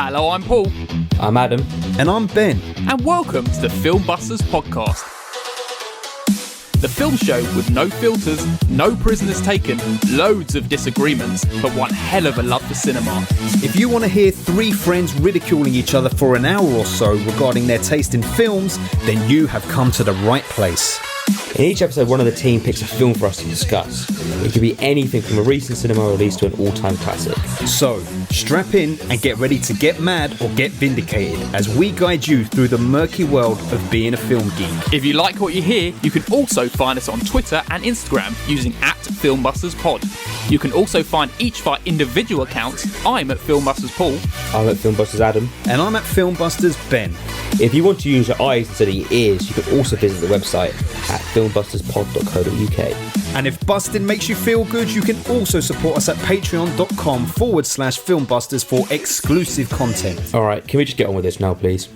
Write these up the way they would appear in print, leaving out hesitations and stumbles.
Hello, I'm Paul. I'm Adam. And I'm Ben. And welcome to the Film Busters podcast. The film show with no filters, no prisoners taken, loads of disagreements, but one hell of a love for cinema. If you want to hear three friends ridiculing each other for an hour or so regarding their taste in films, then you have come to the right place. In each episode, one of the team picks a film for us to discuss. It could be anything from a recent cinema release to an all-time classic. So, strap in and get ready to get mad or get vindicated as we guide you through the murky world of being a film geek. If you like what you hear, you can also find us on Twitter and Instagram using @FilmbustersPod. You can also find each of our individual accounts. I'm at Filmbusters Paul. I'm at Filmbusters Adam. And I'm at Filmbusters Ben. If you want to use your eyes instead of your ears, you can also visit the website at filmbusters.pod.co.uk. And if busting makes you feel good, you can also support us at patreon.com/filmbusters for exclusive content. Alright, can we just get on with this now, please?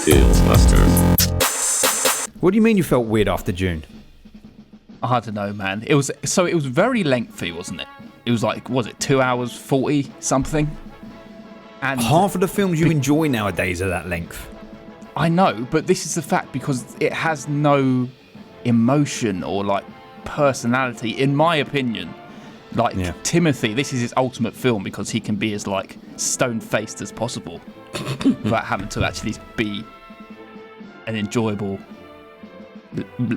Filmbusters. What do you mean you felt weird after June? I don't know, man. It was very lengthy, wasn't it? It was like, was it 2 hours 40 something? And half of the films you enjoy nowadays are that length. I know, but this is the fact because it has no emotion or like personality, in my opinion. Like Timothy, this is his ultimate film because he can be as like stone-faced as possible without having to actually be an enjoyable,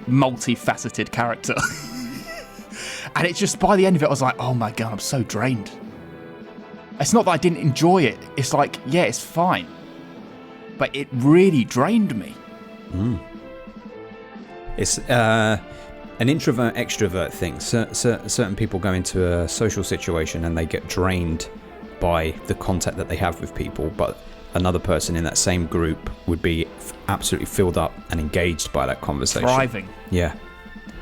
multifaceted character. And it's just by the end of it, I was like, oh my god, I'm so drained. It's not that I didn't enjoy it. It's like, yeah, it's fine. But it really drained me. It's an introvert-extrovert thing. Certain people go into a social situation and they get drained by the contact that they have with people, but another person in that same group would be absolutely filled up and engaged by that conversation. Thriving. Yeah.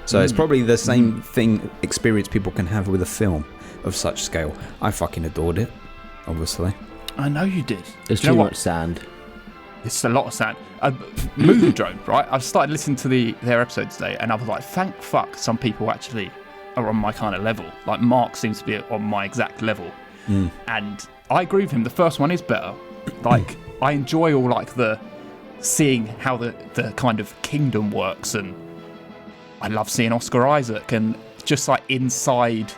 So it's probably the same experience people can have with a film of such scale. I fucking adored it, obviously. I know you did. There's too much sand. It's a lot of sand. Movie Drone, right? I've started listening to their episode today, and I was like, thank fuck some people actually are on my kind of level. Like, Mark seems to be on my exact level. And I agree with him. The first one is better. Like, I enjoy all, like, the seeing how the kind of kingdom works, and I love seeing Oscar Isaac and just, like, inside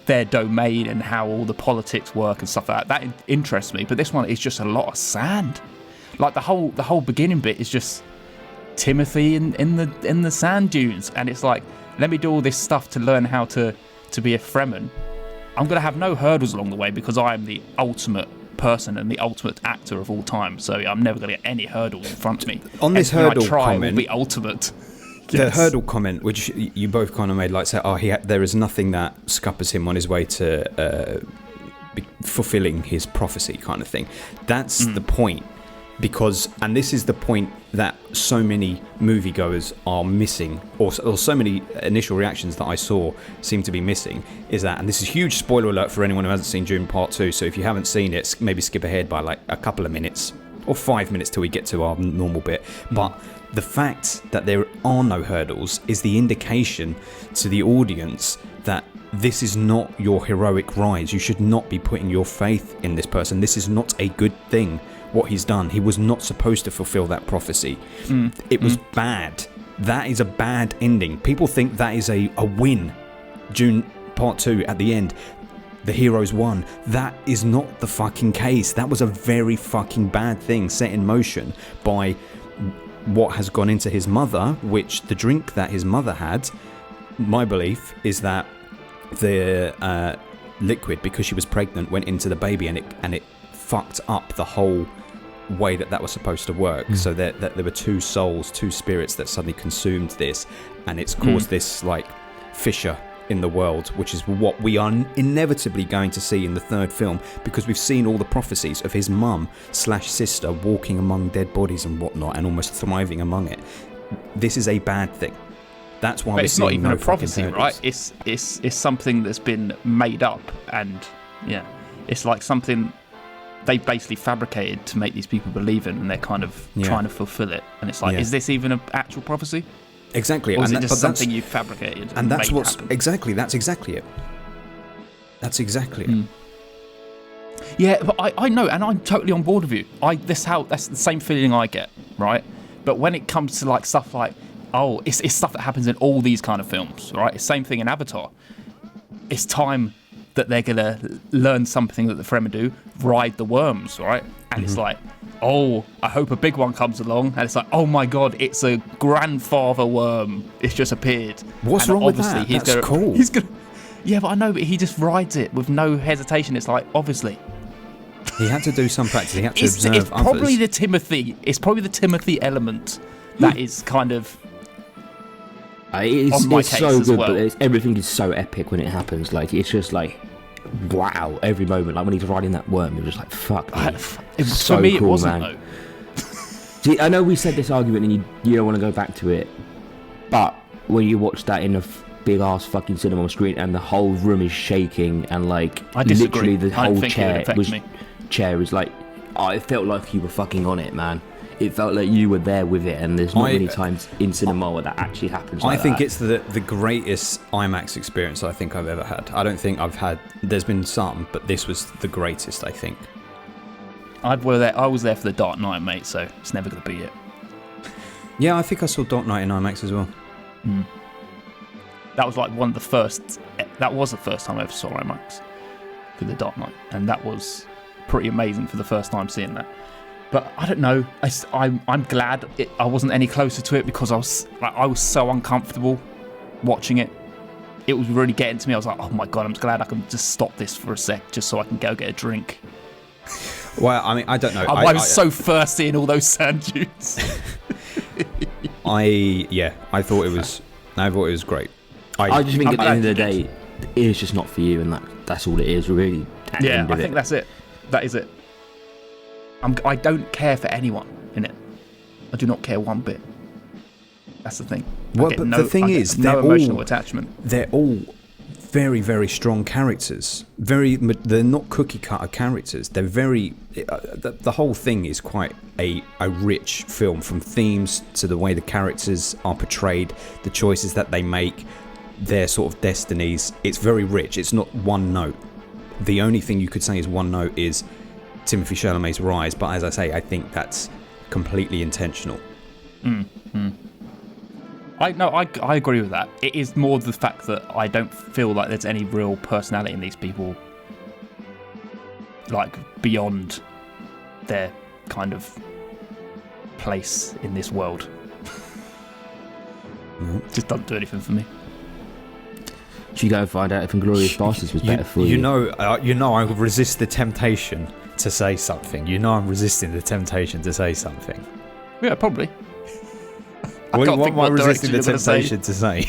their domain and how all the politics work and stuff like that. That interests me. But this one is just a lot of sand. Like the whole beginning bit is just Timothy in the sand dunes, and it's like, let me do all this stuff to learn how to be a Fremen. I'm gonna have no hurdles along the way because I am the ultimate person and the ultimate actor of all time. So I'm never gonna get any hurdles in front of me. On this hurdle I try comment, will be ultimate. The hurdle comment, which you both kind of made, like, say, there is nothing that scuppers him on his way to fulfilling his prophecy, kind of thing. That's the point, because, and this is the point that so many moviegoers are missing, or so many initial reactions that I saw seem to be missing, is that, and this is a huge spoiler alert for anyone who hasn't seen Dune Part 2, so if you haven't seen it, maybe skip ahead by like a couple of minutes, or 5 minutes till we get to our normal bit, but the fact that there are no hurdles is the indication to the audience that this is not your heroic rise. You should not be putting your faith in this person. This is not a good thing, what he's done. He was not supposed to fulfill that prophecy. It was bad. That is a bad ending. People think that is a win. Dune Part 2 at the end, the heroes won. That is not the fucking case. That was a very fucking bad thing set in motion by what has gone into his mother, which the drink that his mother had, my belief is that the liquid, because she was pregnant, went into the baby and it fucked up the whole way that was supposed to work. So that there were two souls, two spirits that suddenly consumed this, and it's caused this like fissure in the world, which is what we are inevitably going to see in the third film, because we've seen all the prophecies of his mum/sister walking among dead bodies and whatnot and almost thriving among it. This is a bad thing. That's why it's not even a prophecy, right? It's something that's been made up, and it's like something they basically fabricated to make these people believe in, and they're kind of trying to fulfill it. And it's like, is this even an actual prophecy? Exactly. Or is it just something you fabricated? And that's what's happen? exactly. That's exactly it. That's exactly it. Yeah, but I know, and I'm totally on board with you. That's the same feeling I get, right? But when it comes to like stuff like, it's stuff that happens in all these kind of films, right? It's same thing in Avatar. It's time that they're gonna learn something that the Fremen do, ride the worms, right? And it's like, I hope a big one comes along, and it's like, oh my god, it's a grandfather worm. It's just appeared. What's wrong with that? That's cool. He's gonna. Yeah, but I know, but he just rides it with no hesitation. It's like, obviously. He had to do some practice. He had to observe it's probably others. It's probably the Timothy element that is kind of. It's so good, well. but everything is so epic when it happens. Like, it's just like, wow, every moment. Like when he's riding that worm, you're just like, fuck. For me, cool, it wasn't man. though. See, I know we said this argument, and you don't want to go back to it, but when you watch that in a big ass fucking cinema screen, and the whole room is shaking, and like I disagree. literally the I whole think chair is like, it felt like you were fucking on it, man. It felt like you were there with it, and there's not many times in cinema where that actually happens. I think it's the greatest IMAX experience I think I've ever had. I don't think I've had. There's been some, but this was the greatest, I think. I was there for the Dark Knight, mate. So it's never going to be it. Yeah, I think I saw Dark Knight in IMAX as well. That was like one of the first. That was the first time I ever saw IMAX for the Dark Knight, and that was pretty amazing for the first time seeing that. But I don't know. I'm glad I wasn't any closer to it, because I was so uncomfortable watching it. It was really getting to me. I was like, oh my god, I'm glad I can just stop this for a sec, just so I can go get a drink. Well, I mean, I don't know. I was so thirsty in all those sand dunes. I thought it was great. I just think at the end of the day, it is just not for you, and that's all it is, really. Yeah, I think that's it. That is it. I don't care for anyone in it. I do not care one bit. That's the thing. Well, but the thing is, no emotional attachment. They're all very, very strong characters. They're not cookie cutter characters. They're very. The whole thing is quite a rich film, from themes to the way the characters are portrayed, the choices that they make, their sort of destinies. It's very rich. It's not one note. The only thing you could say is one note is Timothée Chalamet's rise, but as I say, I think that's completely intentional. I agree with that. It is more the fact that I don't feel like there's any real personality in these people, like beyond their kind of place in this world. Just doesn't do anything for me. Should you go and find out if Inglorious Bastards was better for you? You know, I resist the temptation to say something. You know, I'm resisting the temptation to say something. Yeah, probably. What am I resisting the temptation to say?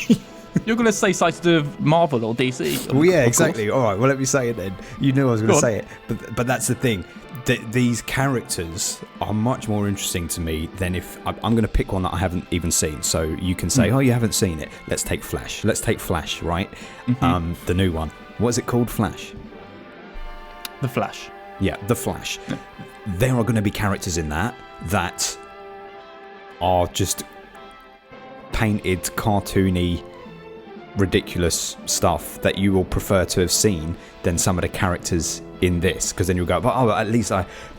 You're going to say something to do with Marvel or DC. Well, yeah, exactly. All right, well, let me say it then. You knew I was going to say it. But that's the thing. These characters are much more interesting to me than if I'm going to pick one that I haven't even seen. So you can say, oh, you haven't seen it. Let's take Flash. Right? The new one. What is it called? Flash? The Flash. Yeah, The Flash. Yeah. There are going to be characters in that are just painted, cartoony, ridiculous stuff that you will prefer to have seen than some of the characters in this, because then you'll go, oh, at least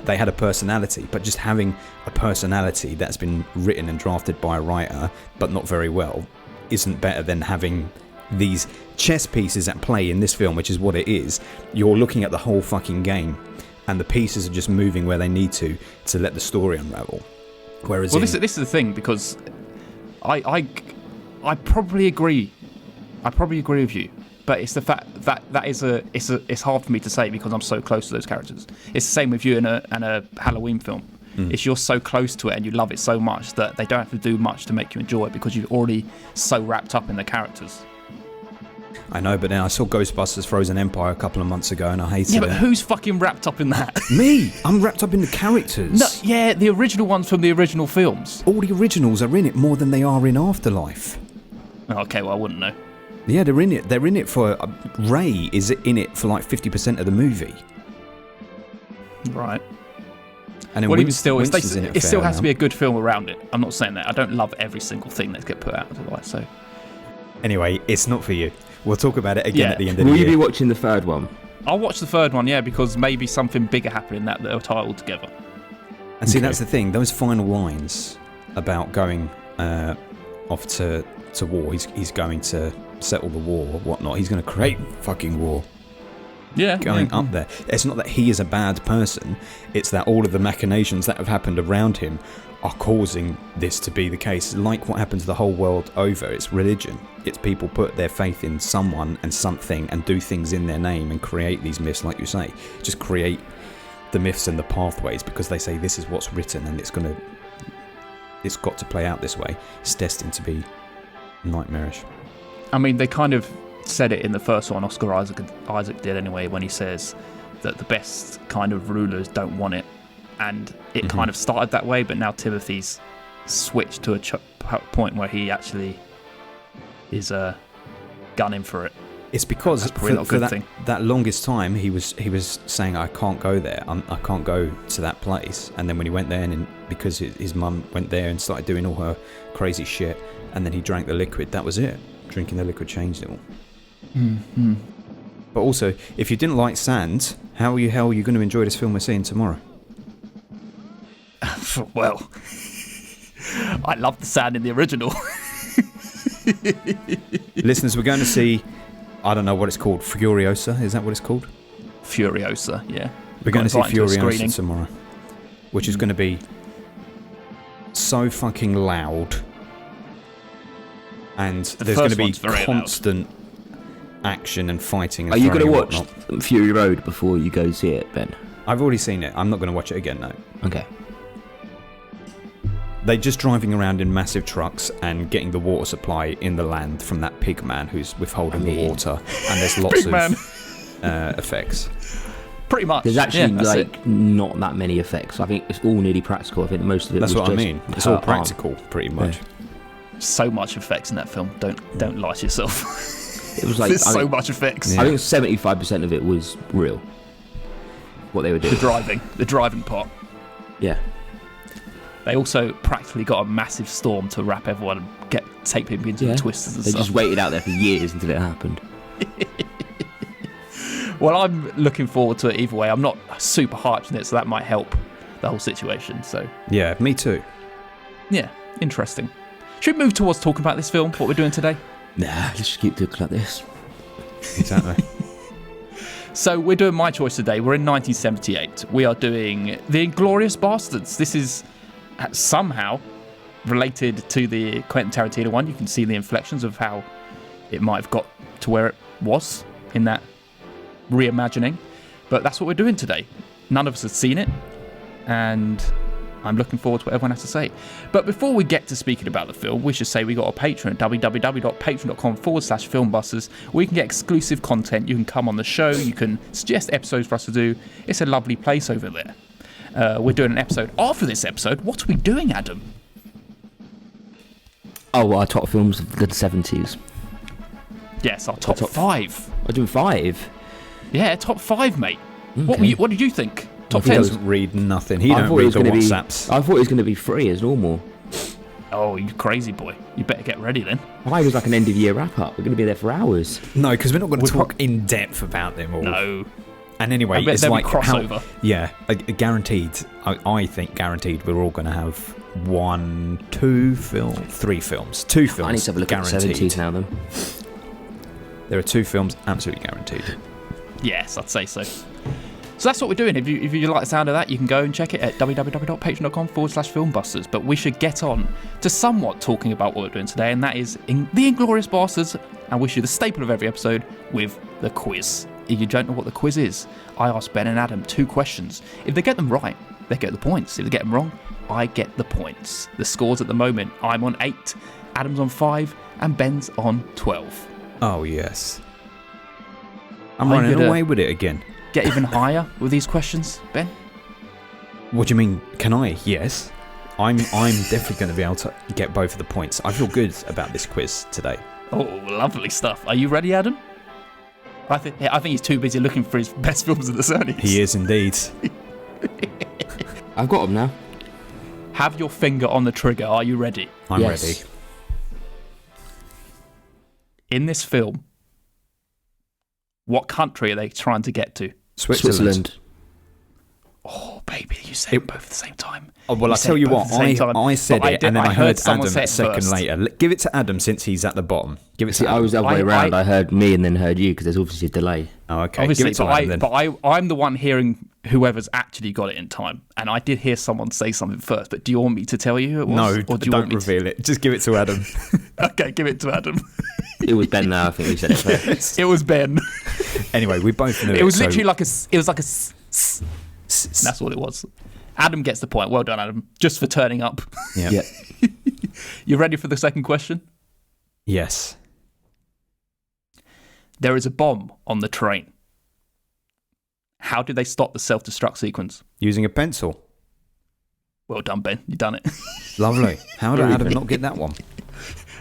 they had a personality. But just having a personality that's been written and drafted by a writer but not very well isn't better than having these chess pieces at play in this film, which is what it is. You're looking at the whole fucking game, and the pieces are just moving where they need to let the story unravel. Whereas this is the thing, because I probably agree. I probably agree with you, but it's the fact that it's hard for me to say because I'm so close to those characters. It's the same with you in a Halloween film. It's you're so close to it and you love it so much that they don't have to do much to make you enjoy it because you're already so wrapped up in the characters. I know, but then I saw Ghostbusters Frozen Empire a couple of months ago and I hated it. Yeah, but who's fucking wrapped up in that? Me! I'm wrapped up in the characters. No, yeah, the original ones from the original films. All the originals are in it more than they are in Afterlife. Okay, well, I wouldn't know. Yeah, they're in it. They're in it for... Ray is in it for like 50% of the movie. Right. And then well, even still, it still has enough. to be a good film around it. I'm not saying that. I don't love every single thing that gets put out. So. Anyway, it's not for you. We'll talk about it again at the end of the year. year. Will you be watching the third one? I'll watch the third one, because maybe something bigger happened in that they're tied together. And see, that's the thing. Those final lines about going off to war. He's going to settle the war or whatnot. He's going to create fucking war. Yeah. Going up there. It's not that he is a bad person. It's that all of the machinations that have happened around him are causing this to be the case. Like what happens the whole world over. It's religion. It's people put their faith in someone and something and do things in their name and create these myths, like you say. Just create the myths and the pathways because they say this is what's written and it's got to play out this way. It's destined to be nightmarish. I mean, they kind of said it in the first one. Oscar Isaac did anyway, when he says that the best kind of rulers don't want it, and it kind of started that way. But now Timothy's switched to a point where he actually is gunning for it. It's because for that longest time he was saying I can't go there, I can't go to that place, and then when he went there and because his mum went there and started doing all her crazy shit, and then he drank the liquid, that was it. Drinking the liquid changed it all. Mm-hmm. But also, if you didn't like sand, how are you going to enjoy this film we're seeing tomorrow? Well, I love the sand in the original. Listeners, we're going to see, I don't know what it's called, Furiosa, is that what it's called? Furiosa, yeah. We're going to see Furiosa tomorrow, which is going to be so fucking loud, and there's going to be constant action and fighting. And are you going to watch whatnot. Fury Road before you go see it, Ben? I've already seen it. I'm not going to watch it again, no. Okay. They're just driving around in massive trucks and getting the water supply in the land from that pig man who's withholding the water, and there's lots of effects. Pretty much. There's actually not that many effects. I think it's all nearly practical. I think most of it. That's was what I just mean. It's all practical, pretty much. Yeah. So much effects in that film. Don't lie to yourself. It was like there's so much effects. Yeah. I think 75% of it was real. What they were doing. The driving part. Yeah. They also practically got a massive storm to wrap everyone and take people into the twisters and stuff. They just waited out there for years until it happened. Well, I'm looking forward to it either way. I'm not super hyped on it, so that might help the whole situation. So yeah, me too. Yeah, interesting. Should we move towards talking about this film, what we're doing today? Nah, let's just keep looking like this. Exactly. So we're doing my choice today. We're in 1978. We are doing The Inglorious Bastards. This is somehow related to the Quentin Tarantino one. You can see the inflections of how it might have got to where it was in that reimagining. But that's what we're doing today. None of us have seen it, and I'm looking forward to what everyone has to say. But before we get to speaking about the film, we should say we got a Patreon at www.patreon.com/filmbusters, where you can get exclusive content. You can come on the show. You can suggest episodes for us to do. It's a lovely place over there. We're doing an episode after this episode. What are we doing, Adam? Oh, our top films of the 70s. Yes, our top 5. We're doing 5? Yeah, top 5, mate. Okay. What did you think? Top He 10? doesn't read nothing. He don't read the WhatsApps. I thought it was going to be 3 as normal. Oh, you crazy boy. You better get ready then. Mine was like an end-of-year wrap-up. We're going to be there for hours. No, because we're not going to talk in depth about them all. No. And anyway, it's like crossover. Guaranteed. I think guaranteed we're all going to have 1, 2 films, 3 films, 2 films. I need to have a look guaranteed. At the 70s now, then. There are 2 films absolutely guaranteed. Yes, I'd say so. So that's what we're doing. If you like the sound of that, you can go and check it at www.patreon.com/filmbusters. But we should get on to somewhat talking about what we're doing today, and that is The Inglorious Bastards. And we should the staple of every episode with the quiz. If you don't know what the quiz is, I ask Ben and Adam 2 questions. If they get them right, they get the points. If they get them wrong, I get the points. The scores at the moment, I'm on 8, Adam's on 5, and Ben's on 12. Oh, yes. I'm running away with it again. Get even higher with these questions, Ben? What do you mean, can I? Yes. I'm definitely going to be able to get both of the points. I feel good about this quiz today. Oh, lovely stuff. Are you ready, Adam? I think he's too busy looking for his best films of the 70s. He is indeed. I've got them now. Have your finger on the trigger. Are you ready? I'm ready. In this film, What country are they trying to get to? Switzerland. Oh, baby, you said it both at the same time. Oh, well, You I said tell you both what, at the same time. I said But it, and then I heard someone Adam say a it second first. later. Give it to Adam since he's at the bottom. Give it to See, Adam. I was the other way around. I heard me and then heard you because there's obviously a delay. Oh, okay. Obviously, Give it to Adam then. but I'm the one hearing whoever's actually got it in time. And I did hear someone say something first, but do you want me to tell you who it was? No, or do you don't want me reveal it. Just give it to Adam. Okay, give it to Adam. It was Ben now, I think we said it first. It was Ben. Anyway, we both knew it. It was so- literally like that's what it was. Adam gets the point. Well done, Adam. Just for turning up. Yeah. Yeah. You ready for the second question? Yes. There is a bomb on the train. How did they stop the self-destruct sequence? Using a pencil. Well done, Ben. You done it. Lovely. How did Adam not get that one?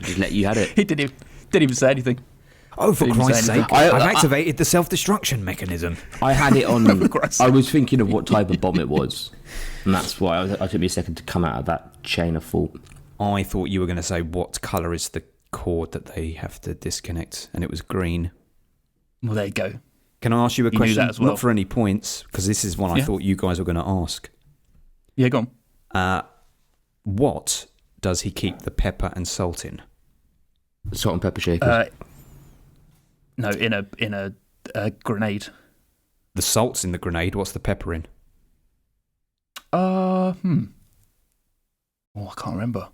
Just let you had it. He didn't even say anything. Oh, for Didn't even Christ's say sake. anything. I've activated the self-destruction mechanism. I had it on. Christ's I was thinking of what type of bomb it was, and that's why I took me a second to come out of that chain of thought. I thought you were going to say what colour is the cord that they have to disconnect, and it was green. Well, there you go. Can I ask you a You knew question? that as well. Not for any points, because this is one I Yeah. thought you guys were going to ask. Yeah, go on. What does he keep the pepper and salt in? Salt and pepper shaker. No, in a grenade. The salt's in the grenade. What's the pepper in? Oh, I can't remember.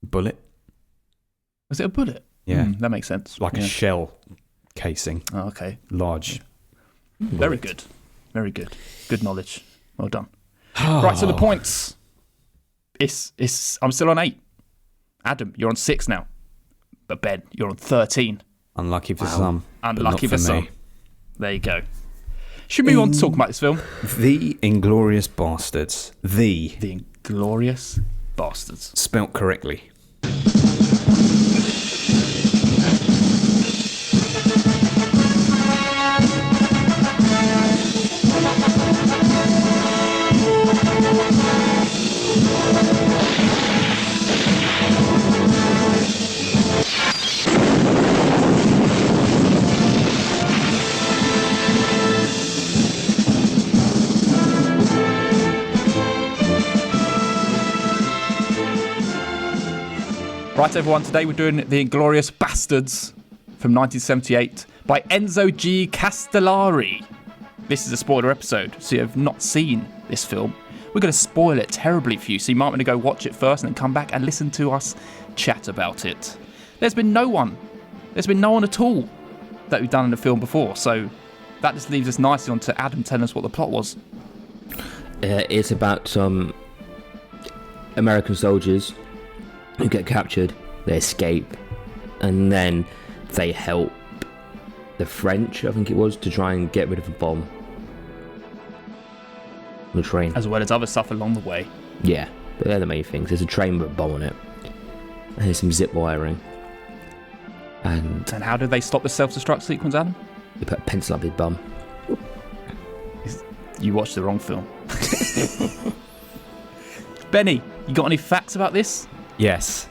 Bullet? Was it a bullet? Yeah. That makes sense. Like a Yeah. shell casing. Oh, okay. Large. Very good. Very good. Good knowledge. Well done. Right, so the points. I'm still on 8. Adam, you're on 6 now. But Ben, you're on 13. Unlucky for some. but Unlucky not for some. me. There you go. Should we move on to talk about this film? The Inglorious Bastards. The Inglorious Bastards. spelt correctly. Right, everyone, today we're doing The Inglorious Bastards from 1978 by Enzo G. Castellari. This is a spoiler episode, so you have not seen this film. We're going to spoil it terribly for you, so you might want to go watch it first and then come back and listen to us chat about it. There's been no one at all that we've done in the film before, so that just leaves us nicely on to Adam telling us what the plot was. It's about some American soldiers who get captured, they escape, and then they help the French, I think it was, to try and get rid of a bomb on the train. As well as other stuff along the way. Yeah, but they're the main things. There's a train with a bomb on it, and there's some zip wiring, and And how did they stop the self-destruct sequence, Adam? they put a pencil up his bum. You watched the wrong film. Benny, you got any facts about this? Yes.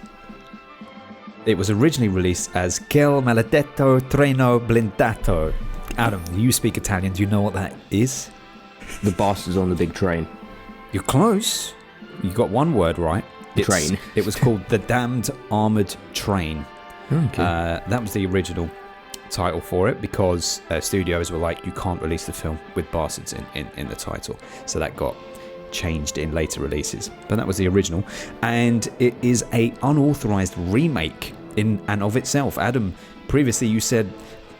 It was originally released as Quel, maledetto, treno, blindato. Adam, you speak Italian. Do you know what that is? The bastards on the big train. You're close. You got one word right. Train. It was called The Damned Armoured Train. Okay. That was the original title for it because studios were like, you can't release the film with bastards in the title. So that got changed in later releases. But that was the original. And it is a unauthorized remake in and of itself. Adam, previously you said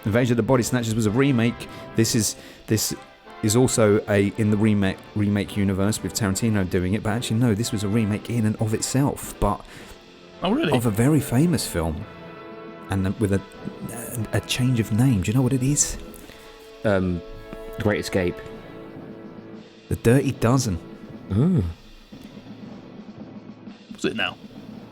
Invasion of the Body Snatchers was a remake. This is also in the remake universe with Tarantino doing it. But actually, no, this was a remake in and of itself. But Oh, really? of a very famous film. And with a change of name. Do you know what it is? Great Escape. The Dirty Dozen. Was it now?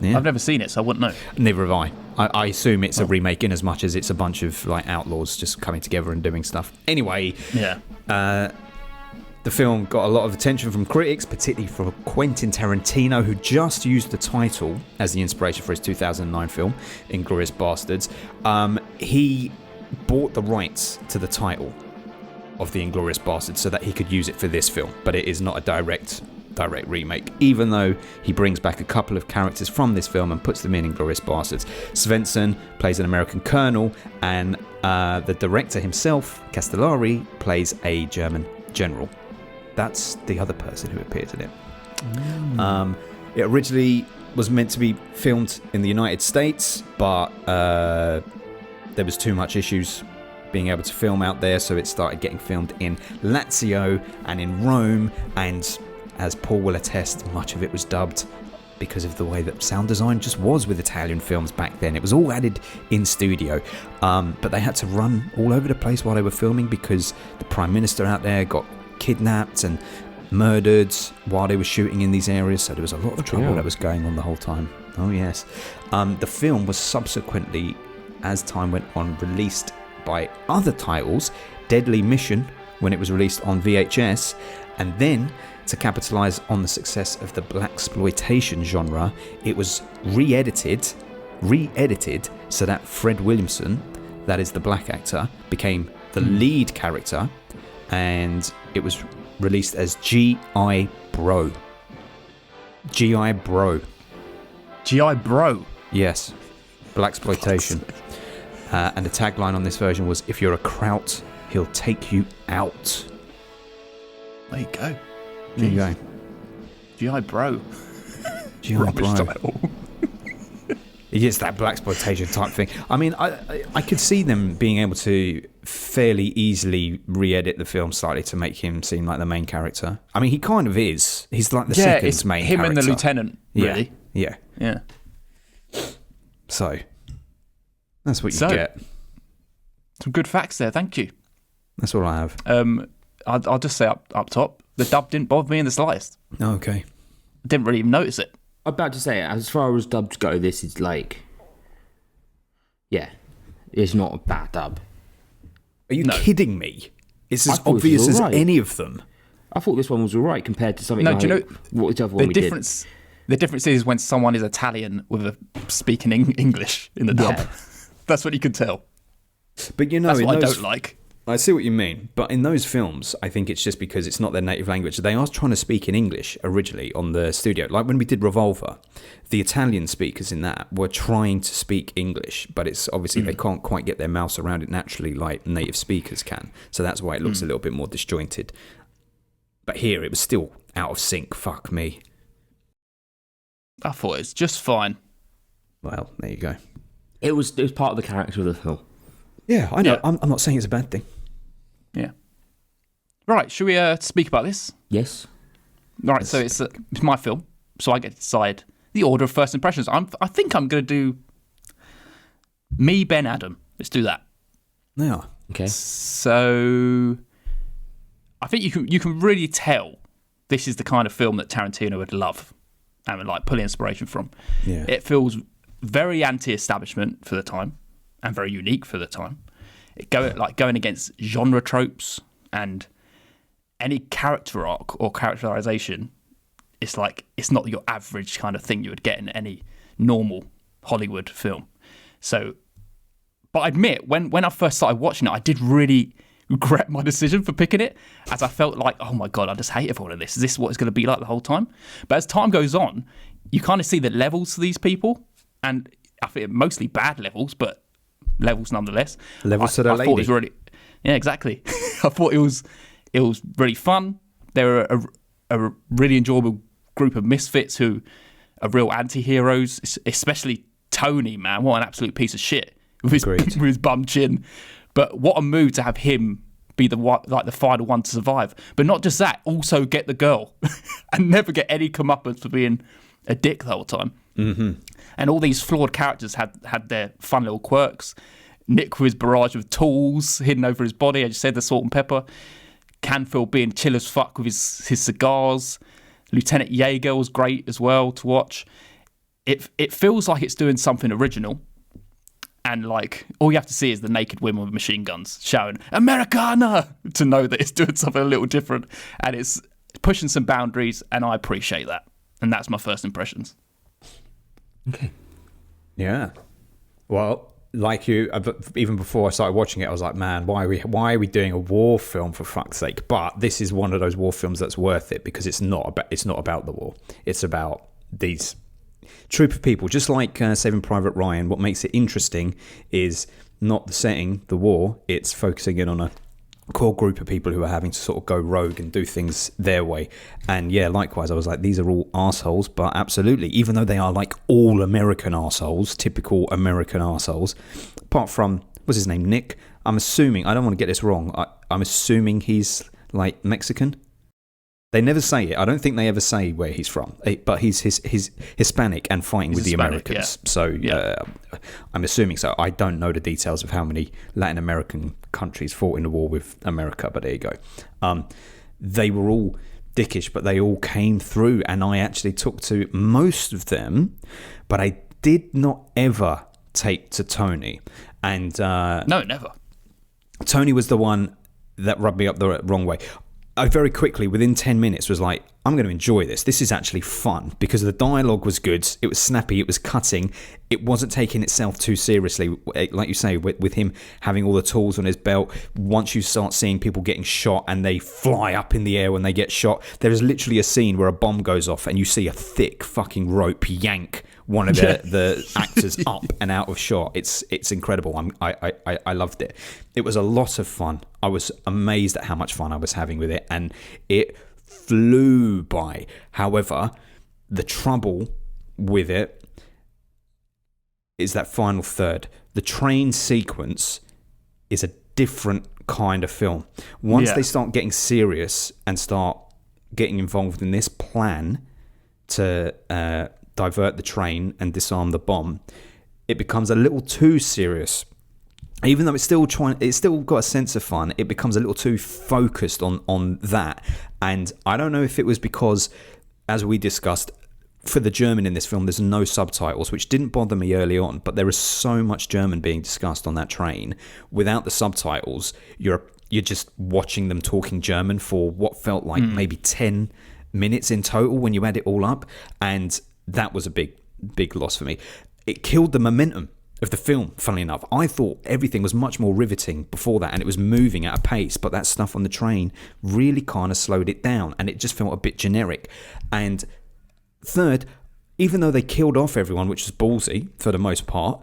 Yeah. I've never seen it, so I wouldn't know. Neither have I. I assume it's a remake in as much as it's a bunch of like outlaws just coming together and doing stuff. Anyway, Yeah. the film got a lot of attention from critics, particularly from Quentin Tarantino, who just used the title as the inspiration for his 2009 film, Inglorious Bastards. He bought the rights to the title of the Inglorious Bastards so that he could use it for this film, but it is not a direct remake, even though he brings back a couple of characters from this film and puts them in Inglorious Bastards. Svensson plays an American colonel, and the director himself, Castellari, plays a German general. That's the other person who appeared in it. It originally was meant to be filmed in the United States, but there was too much issues being able to film out there, so it started getting filmed in Lazio and in Rome, and as Paul will attest, much of it was dubbed because of the way that sound design just was with Italian films back then. It was all added in studio, but they had to run all over the place while they were filming because the Prime Minister out there got kidnapped and murdered while they were shooting in these areas, so there was a lot of trouble that was going on the whole time. Oh yes. The film was subsequently, as time went on, released by other titles. Deadly Mission, when it was released on VHS, and then to capitalise on the success of the blaxploitation genre, it was re-edited so that Fred Williamson, that is the black actor, became the lead character, and it was released as G.I. Bro. G.I. Bro. G.I. Bro? Yes. Blaxploitation. And the tagline on this version was, "If you're a kraut, he'll take you out." There you go. There you go. G.I. Bro. G.I. Bro. It's that blaxploitation type thing. I mean, I could see them being able to fairly easily re-edit the film slightly to make him seem like the main character. I mean, he kind of is. He's like the second it's main him character. and the lieutenant, really. Yeah. So, that's what you get. Some good facts there, thank you. That's all I have. I'll just say up top, the dub didn't bother me in the slightest. Okay. I didn't really even notice it. I'm about to say, as far as dubs go, this is like... Yeah, it's not a bad dub. Are you kidding me? It's as I thought it was obvious as alright. any of them. I thought this one was alright compared to something No, like... do you know what was the other one we did? The difference is when someone is Italian with a speaking English in the dub. Yeah. That's what you can tell. But you know, That's in what I those, don't like. I see what you mean, but in those films, I think it's just because it's not their native language. They are trying to speak in English originally on the studio. Like when we did Revolver, the Italian speakers in that were trying to speak English, but it's obviously they can't quite get their mouths around it naturally like native speakers can. So that's why it looks a little bit more disjointed. But here, it was still out of sync. Fuck me. I thought it's just fine. Well, there you go. It was part of the character of the film. Yeah, I know. Yeah. I'm not saying it's a bad thing. Yeah. Right, should we speak about this? Yes. All right, so it's my film, so I get to decide the order of first impressions. I think I'm going to do me, Ben, Adam. Let's do that. Yeah. Okay. So I think you can really tell this is the kind of film that Tarantino would love and would like pull inspiration from. Yeah. It feels very anti-establishment for the time and very unique for the time. Going against genre tropes and any character arc or characterization. It's not your average kind of thing you would get in any normal Hollywood film. So, but I admit, when I first started watching it, I did really regret my decision for picking it, as I felt like, oh my God, I just hate everyone in this. Is this what it's going to be like the whole time? But as time goes on, you kind of see the levels to these people, and I think mostly bad levels, but levels nonetheless. Levels to the I thought it was lady. really, yeah, exactly. I thought it was really fun. They were a really enjoyable group of misfits who are real anti-heroes, especially Tony, man. What an absolute piece of shit with his bum chin. But what a move to have him be the final one to survive. But not just that, also get the girl and never get any comeuppance for being a dick the whole time. Mm-hmm. And all these flawed characters had their fun little quirks. Nick with his barrage of tools hidden over his body, as you said, the salt and pepper. Canfield being chill as fuck with his cigars. Lieutenant Yeager was great as well to watch. It feels like it's doing something original. And like all you have to see is the naked women with machine guns shouting "Americana" to know that it's doing something a little different, and it's pushing some boundaries, and I appreciate that. And that's my first impressions. Okay. Yeah. Well, like you, even before I started watching it, I was like, man, why are we doing a war film, for fuck's sake? But this is one of those war films that's worth it, because it's not about the war. It's about these troop of people, just like Saving Private Ryan. What makes it interesting is not the setting, the war. It's focusing in on a core group of people who are having to sort of go rogue and do things their way. And yeah, likewise, I was like, these are all arseholes, but absolutely, even though they are like all American arseholes, typical American arseholes, apart from, what's his name, Nick? I'm assuming, I don't want to get this wrong, I'm assuming he's like Mexican. They never say it. I don't think they ever say where he's from, but he's Hispanic and fighting with the Americans. Yeah. So I'm assuming so. I don't know the details of how many Latin American countries fought in the war with America, but there you go. They were all dickish, but they all came through, and I actually took to most of them, but I did not ever take to Tony. And no, never. Tony was the one that rubbed me up the wrong way. I very quickly, within 10 minutes, was like, I'm going to enjoy this. This is actually fun, because the dialogue was good. It was snappy. It was cutting. It wasn't taking itself too seriously. Like you say, with him having all the tools on his belt, once you start seeing people getting shot and they fly up in the air when they get shot, there is literally a scene where a bomb goes off and you see a thick fucking rope yank one of the actors up and out of shot. It's incredible. I loved it. It was a lot of fun. I was amazed at how much fun I was having with it, and it flew by. However, the trouble with it is that final third. The train sequence is a different kind of film. Once they start getting serious and start getting involved in this plan to divert the train and disarm the bomb, it becomes a little too serious. Even though it's still got a sense of fun, it becomes a little too focused on that. And I don't know if it was because, as we discussed, for the German in this film, there's no subtitles, which didn't bother me early on, but there is so much German being discussed on that train. Without the subtitles, you're just watching them talking German for what felt like maybe 10 minutes in total when you add it all up, and that was a big loss for me. It killed the momentum of the film, funnily enough. I thought everything was much more riveting before that, and it was moving at a pace, but that stuff on the train really kind of slowed it down, and it just felt a bit generic. And third, even though they killed off everyone, which was ballsy for the most part,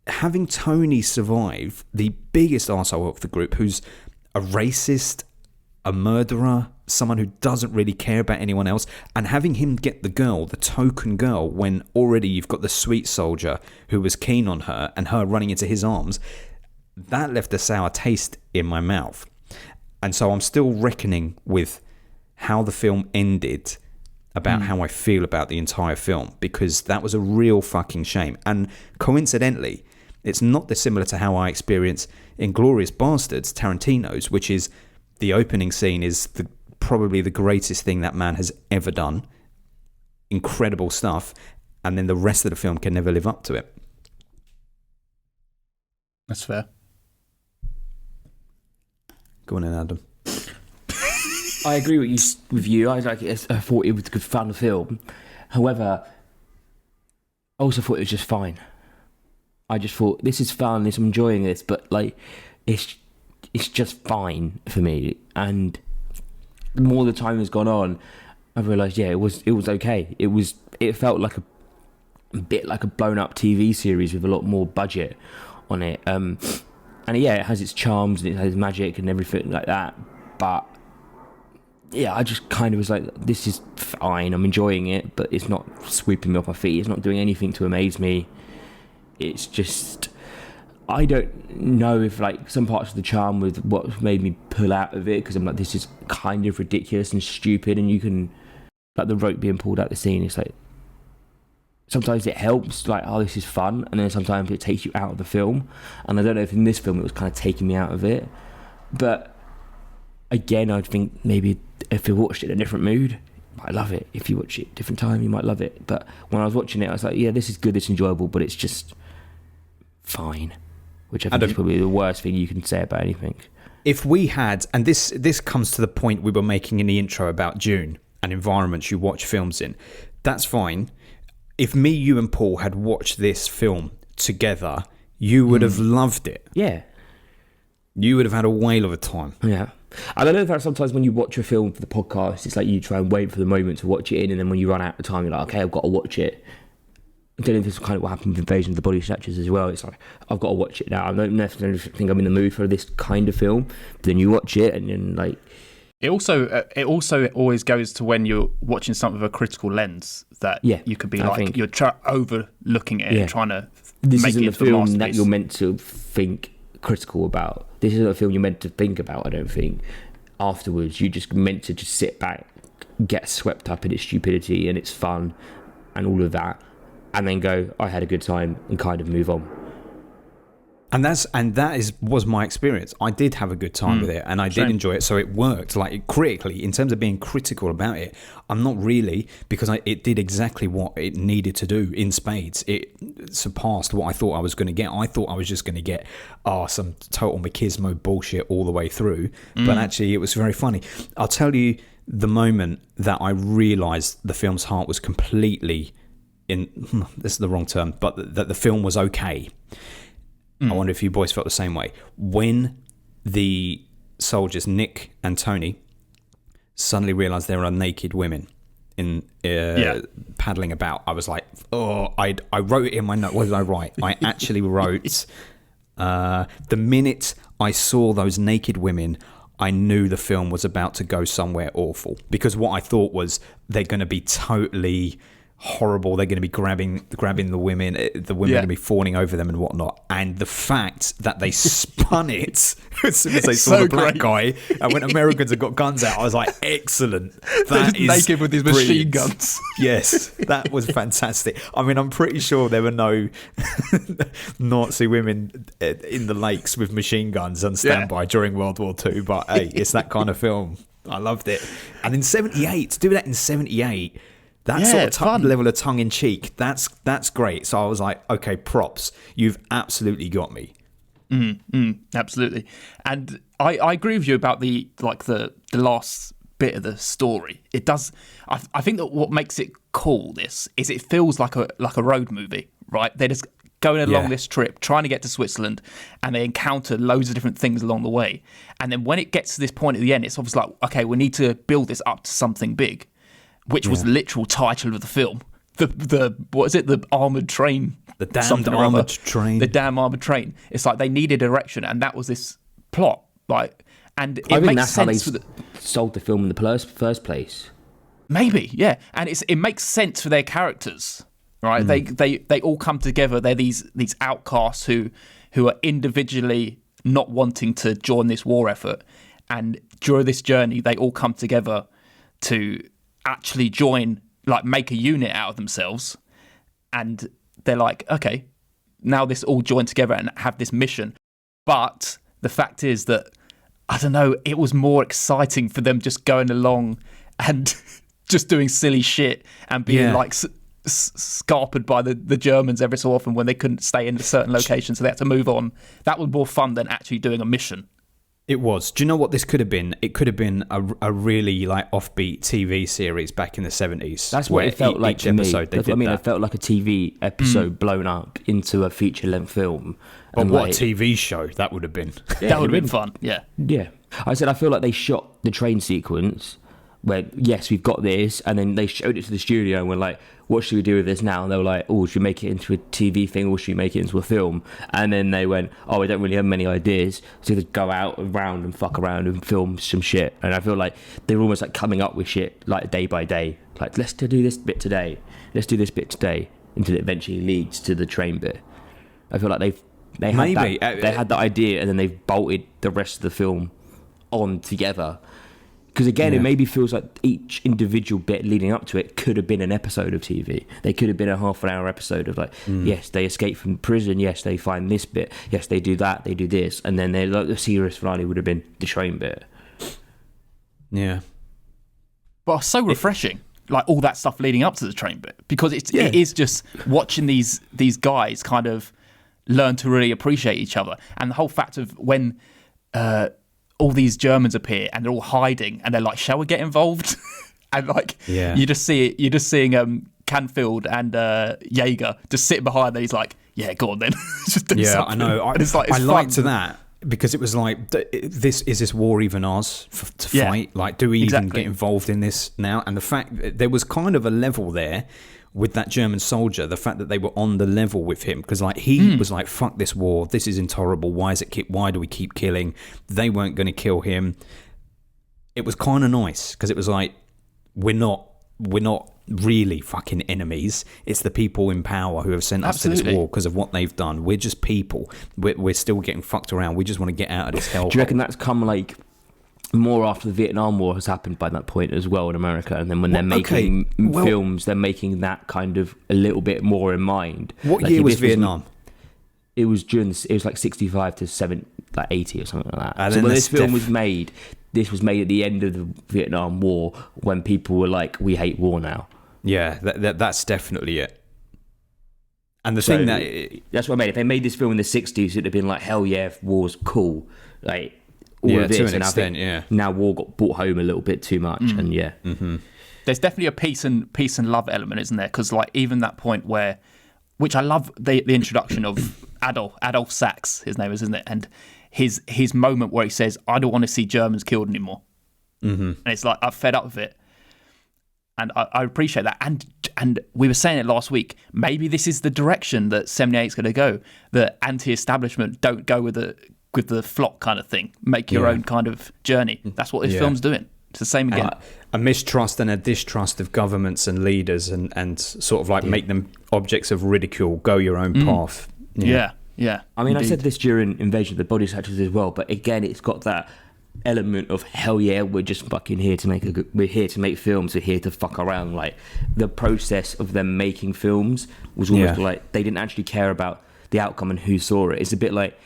having Tony survive, the biggest arsehole of the group, who's a racist, a murderer, someone who doesn't really care about anyone else, and having him get the girl, the token girl, when already you've got the sweet soldier who was keen on her and her running into his arms, that left a sour taste in my mouth. And so I'm still reckoning with how the film ended about how I feel about the entire film, because that was a real fucking shame. And coincidentally, it's not dissimilar to how I experience Inglorious Bastards, Tarantino's, which is the opening scene is probably the greatest thing that man has ever done. Incredible stuff. And then the rest of the film can never live up to it. That's fair. Go on in, Adam. I agree with you. I thought it was a good fun film. However, I also thought it was just fine. I just thought, this is fun, I'm enjoying this, but like it's just fine for me. And the more the time has gone on, I've realised, it was okay. It felt like a bit like a blown up TV series with a lot more budget on it. And it has its charms and it has magic and everything like that. But yeah, I just kind of was like, this is fine, I'm enjoying it, but it's not sweeping me off my feet. It's not doing anything to amaze me. It's just, I don't know if like some parts of the charm with what made me pull out of it, because I'm like, this is kind of ridiculous and stupid, and you can, like the rope being pulled out the scene, it's like, sometimes it helps, like, oh, this is fun, and then sometimes it takes you out of the film, and I don't know if in this film it was kind of taking me out of it, but again, I think maybe if you watched it in a different mood, you might love it. If you watch it at a different time, you might love it. But when I was watching it, I was like, yeah, this is good, it's enjoyable, but it's just fine, which I think is probably the worst thing you can say about anything. If we had, and this comes to the point we were making in the intro about Dune and environments you watch films in, that's fine. If me, you and Paul had watched this film together, you would have loved it. Yeah. You would have had a whale of a time. Yeah. And I know that sometimes when you watch a film for the podcast, it's like you try and wait for the moment to watch it in, and then when you run out of time, you're like, okay, I've got to watch it. I don't know if this is kind of what happened with Invasion of the Body Snatchers as well. It's like, I've got to watch it now. I don't necessarily think I'm in the mood for this kind of film. But then you watch it, and then like... It also always goes to when you're watching something with a critical lens that you could be like, you're overlooking it and trying to this make isn't it a into a film masterpiece. that you're meant to think critical about. This isn't a film you're meant to think about, I don't think. Afterwards, you're just meant to just sit back, get swept up in its stupidity and its fun and all of that, and then go, I had a good time, and kind of move on. And that was my experience. I did have a good time with it, and I did enjoy it. So it worked. Like, critically, in terms of being critical about it, I'm not really, because it did exactly what it needed to do in spades. It surpassed what I thought I was going to get. I thought I was just going to get some total machismo bullshit all the way through, but actually it was very funny. I'll tell you the moment that I realised the film's heart was completely in. This is the wrong term, but that the film was okay. I wonder if you boys felt the same way. When the soldiers, Nick and Tony, suddenly realised there are naked women in paddling about, I was like, I wrote it in my note. What did I write? I actually wrote, the minute I saw those naked women, I knew the film was about to go somewhere awful. Because what I thought was they're going to be totally... horrible. They're going to be grabbing the women. The women are going to be fawning over them and whatnot. And the fact that they spun it as soon as they saw the black guy, and when Americans have got guns out, I was like, excellent. That is naked with these machine guns. Yes, that was fantastic. I mean, I'm pretty sure there were no Nazi women in the lakes with machine guns on standby during World War II. But hey, it's that kind of film. I loved it. And in '78, to do that in '78. That sort of level of tongue-in-cheek, that's great. So I was like, okay, props. You've absolutely got me. Absolutely. And I agree with you about the last bit of the story. It does. I think that what makes it cool, this, is it feels like a road movie, right? They're just going along this trip, trying to get to Switzerland, and they encounter loads of different things along the way. And then when it gets to this point at the end, it's obviously like, okay, we need to build this up to something big. Which was the literal title of the film. The what is it? The armoured train. The damned armoured train. The damn armoured train. It's like they needed direction, and that was this plot. Like, and it I think makes that's how sense. they sold the film in the first place. Maybe, yeah, and it makes sense for their characters, right? They all come together. They're these outcasts who are individually not wanting to join this war effort, and during this journey, they all come together to actually join, like make a unit out of themselves, and they're like, okay, now this all join together and have this mission. But the fact is that, I don't know, it was more exciting for them just going along and just doing silly shit and being like scarpered by the Germans every so often when they couldn't stay in a certain location, so they had to move on. That was more fun than actually doing a mission. It was. Do you know what this could have been? It could have been a really like offbeat TV series back in the 70s. That's what it felt like to me. That's what I mean. That. It felt like a TV episode blown up into a feature-length film. But what a TV show that would have been. Yeah, that would have been fun. Yeah. Yeah. I feel like they shot the train sequence where, yes, we've got this, and then they showed it to the studio and we're like, what should we do with this now? And they were like, oh, should we make it into a TV thing or should we make it into a film? And then they went, oh, we don't really have many ideas, so they go out around and fuck around and film some shit. And I feel like they're almost like coming up with shit like day by day, like let's do this bit today, let's do this bit today, until it eventually leads to the train bit. I feel like they had that idea and then they've bolted the rest of the film on together. Because again, it maybe feels like each individual bit leading up to it could have been an episode of TV. They could have been a half-an-hour episode of like, yes, they escape from prison. Yes, they find this bit. Yes, they do that. They do this, and then they like the serious finale would have been the train bit. Yeah, but so refreshing, like all that stuff leading up to the train bit, because it is just watching these guys kind of learn to really appreciate each other, and the whole fact of when. All these Germans appear and they're all hiding and they're like, shall we get involved? And like, you're just seeing Canfield and Jaeger just sitting behind there. He's like, yeah, go on then. Just do Yeah, something. I know. And it's like, it's I fun. liked that because it was like, this war even ours to Yeah, fight? Like, do we even exactly. get involved in this now? And the fact that there was kind of a level there with that German soldier, the fact that they were on the level with him, because like he was like, fuck this war, this is intolerable, why do we keep killing? They weren't going to kill him. It was kind of nice because it was like, we're not really fucking enemies. It's the people in power who have sent us to this war because of what they've done. We're just people. We're still getting fucked around. We just want to get out of this hell. Do you reckon that's come like more after the Vietnam War has happened by that point as well in America? And then when they're making films, they're making that kind of a little bit more in mind. What like, year was Vietnam? It was it was like 65 to 80 or something like that. And so then when this film was made, this was made at the end of the Vietnam War when people were like, we hate war now. Yeah, that's definitely it. And the thing that... That's what I made. If they made this film in the 60s, it'd have been like, hell yeah, war's cool. Like, all of this. To an and extent, I think yeah. now war got brought home a little bit too much, and yeah. Mm-hmm. There's definitely a peace and love element, isn't there? Because like even that point where, which I love the introduction of Adolf Sachs, his name is, isn't it? And his moment where he says, I don't want to see Germans killed anymore. Mm-hmm. And it's like, I'm fed up with it. And I appreciate that. And we were saying it last week, maybe this is the direction that 78 is going to go. The anti-establishment, don't go with the flock kind of thing. Make your own kind of journey. That's what this film's doing. It's the same again. A mistrust and a distrust of governments and leaders and sort of like make them objects of ridicule, go your own path. Yeah. I mean, indeed. I said this during Invasion of the Body Snatchers as well, but again, it's got that element of hell yeah, we're just fucking here to we're here to make films, we're here to fuck around. Like the process of them making films was almost like they didn't actually care about the outcome and who saw it. It's a bit like,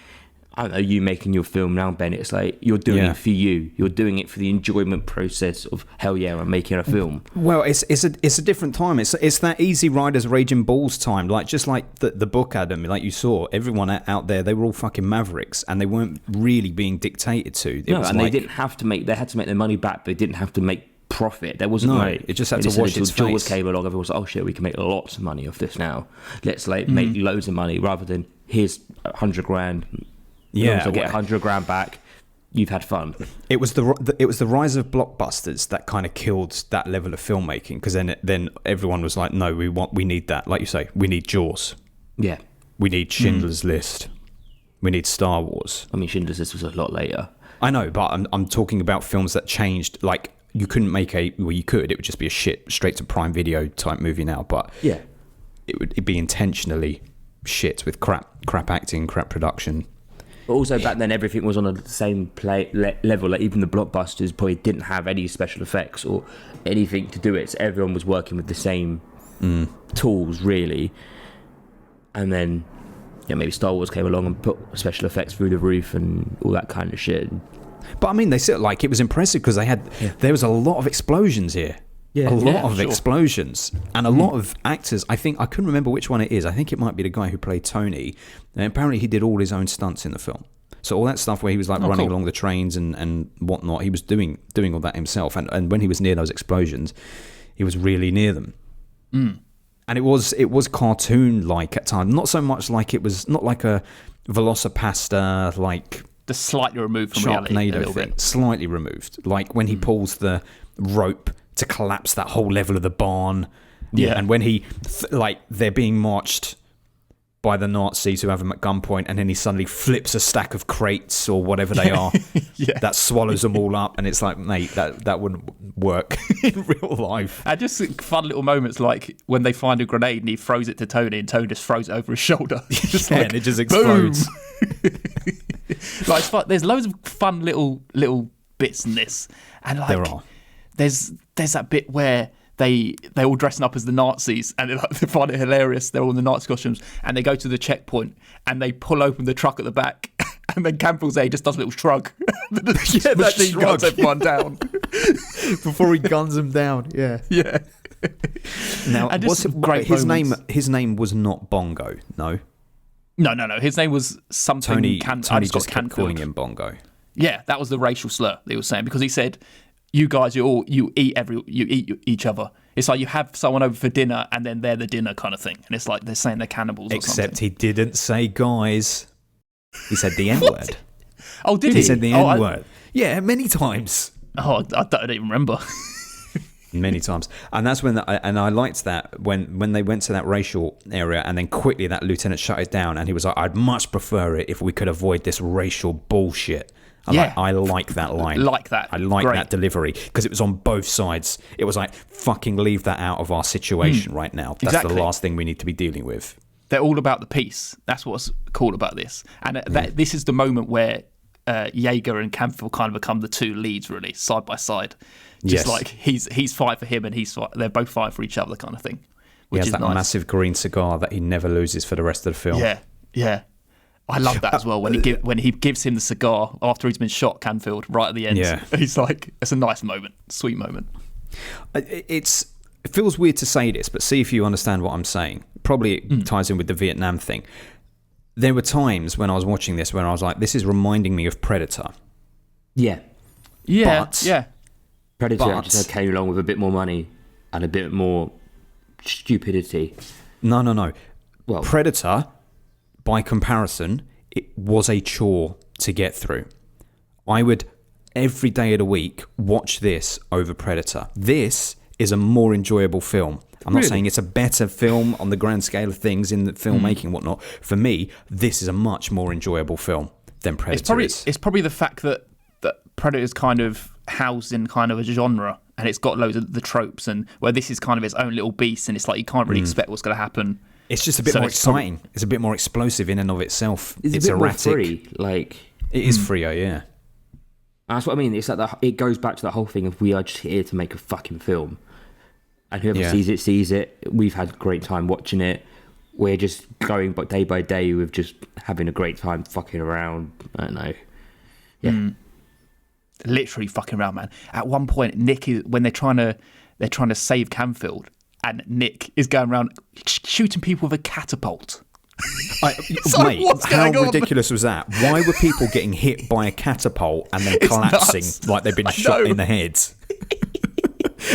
I don't know, you making your film now, Ben. It's like you're doing it for you. You're doing it for the enjoyment process of hell yeah, I'm making a film. Well, it's a different time. It's that Easy Riders Raging Bulls time. Like just like the book, Adam. Like you saw, everyone out there, they were all fucking mavericks, and they weren't really being dictated to. They didn't have to make. They had to make their money back. They didn't have to make profit. There wasn't it just had to wash its Jaws face. came along. Everyone was like, oh shit, we can make lots of money off this now. Let's like make loads of money rather than here's $100,000. Yeah, so get $100,000 back. You've had fun. It was the rise of blockbusters that kind of killed that level of filmmaking, because then everyone was like, no, we need that. Like you say, we need Jaws. Yeah, we need Schindler's List. We need Star Wars. I mean, Schindler's List was a lot later. I know, but I'm talking about films that changed. Like you couldn't make you could. It would just be a shit straight to Prime Video type movie now. But yeah, it'd be intentionally shit with crap acting, crap production. But also back then, everything was on the same level. Like even the blockbusters probably didn't have any special effects or anything to do it. So everyone was working with the same tools, really. And then, maybe Star Wars came along and put special effects through the roof and all that kind of shit. But I mean, they said like it was impressive because there was a lot of explosions here. Yeah, a lot of explosions and a lot of actors. I couldn't remember which one it is. I think it might be the guy who played Tony. And apparently he did all his own stunts in the film. So all that stuff where he was like running along the trains and whatnot, he was doing all that himself. And when he was near those explosions, he was really near them. And it was cartoon-like at times. Not so much like it was, not like a Velocipasta, like the slightly removed from reality a little thing. bit. Slightly removed. Like when he pulls the rope to collapse that whole level of the barn. Yeah. And when he, they're being marched by the Nazis who have him at gunpoint, and then he suddenly flips a stack of crates or whatever they are that swallows them all up. And it's like, mate, that wouldn't work in real life. And just fun little moments like when they find a grenade and he throws it to Tony and Tony just throws it over his shoulder. Just and it just explodes. Like, it's fun. There's loads of fun little bits in this. And like, There are. There's that bit where they all dressing up as the Nazis and they find it hilarious. They're all in the Nazi costumes and they go to the checkpoint and they pull open the truck at the back and then Campbell's there, he just does a little shrug. That machine shrug. guns everyone down Before he guns them down. Yeah. Now, And just great his moments. His name was not Bongo. No. No. His name was something. Tony I just kept calling him Bongo. Yeah, that was the racial slur that he was saying because he said, "You guys, you eat each other. It's like you have someone over for dinner and then they're the dinner kind of thing. And it's like they're saying they're cannibals or Except something. he didn't say guys. He said the N-word. Oh, did he? He said the N-word. Yeah, many times. I don't even remember. Many times. And that's when I liked that when they went to that racial area, and then quickly that lieutenant shut it down, and he was like, I'd much prefer it if we could avoid this racial bullshit. I like that line. Like that. I like Great. that delivery, because it was on both sides. It was like, fucking leave that out of our situation right now. That's Exactly. the last thing we need to be dealing with. They're all about the peace. That's what's cool about this. And this is the moment where Jaeger and Canfield kind of become the two leads, really, side by side. Just like he's fight for him and they're both fight for each other kind of thing. He Which has is that nice. massive green cigar that he never loses for the rest of the film. Yeah. I love that as well. When he gives him the cigar after he's been shot, Canfield, right at the end. Yeah. He's like, it's a nice moment, sweet moment. It feels weird to say this, but see if you understand what I'm saying. Probably it ties in with the Vietnam thing. There were times when I was watching this when I was like, this is reminding me of Predator. Yeah. Predator just came along with a bit more money and a bit more stupidity. No. Well, Predator, by comparison, it was a chore to get through. I would, every day of the week, watch this over Predator. This is a more enjoyable film. I'm not saying it's a better film on the grand scale of things in the filmmaking and whatnot. For me, this is a much more enjoyable film than Predator is. It's probably the fact that Predator's kind of housed in kind of a genre, and it's got loads of the tropes, and where this is kind of its own little beast, and it's like you can't really expect what's going to happen. It's just a bit more exciting. It's a bit more explosive in and of itself. It's a bit erratic. More free. Like, it is freer, yeah. That's what I mean. It's like it goes back to the whole thing of we are just here to make a fucking film, and whoever sees it. We've had a great time watching it. We're just going day by day with just having a great time fucking around. I don't know. Yeah. Literally fucking around, man. At one point, Nick is when they're trying to save Canfield, and Nick is going around shooting people with a catapult. Mate, how ridiculous was that? Why were people getting hit by a catapult and then collapsing like they've been shot in the head?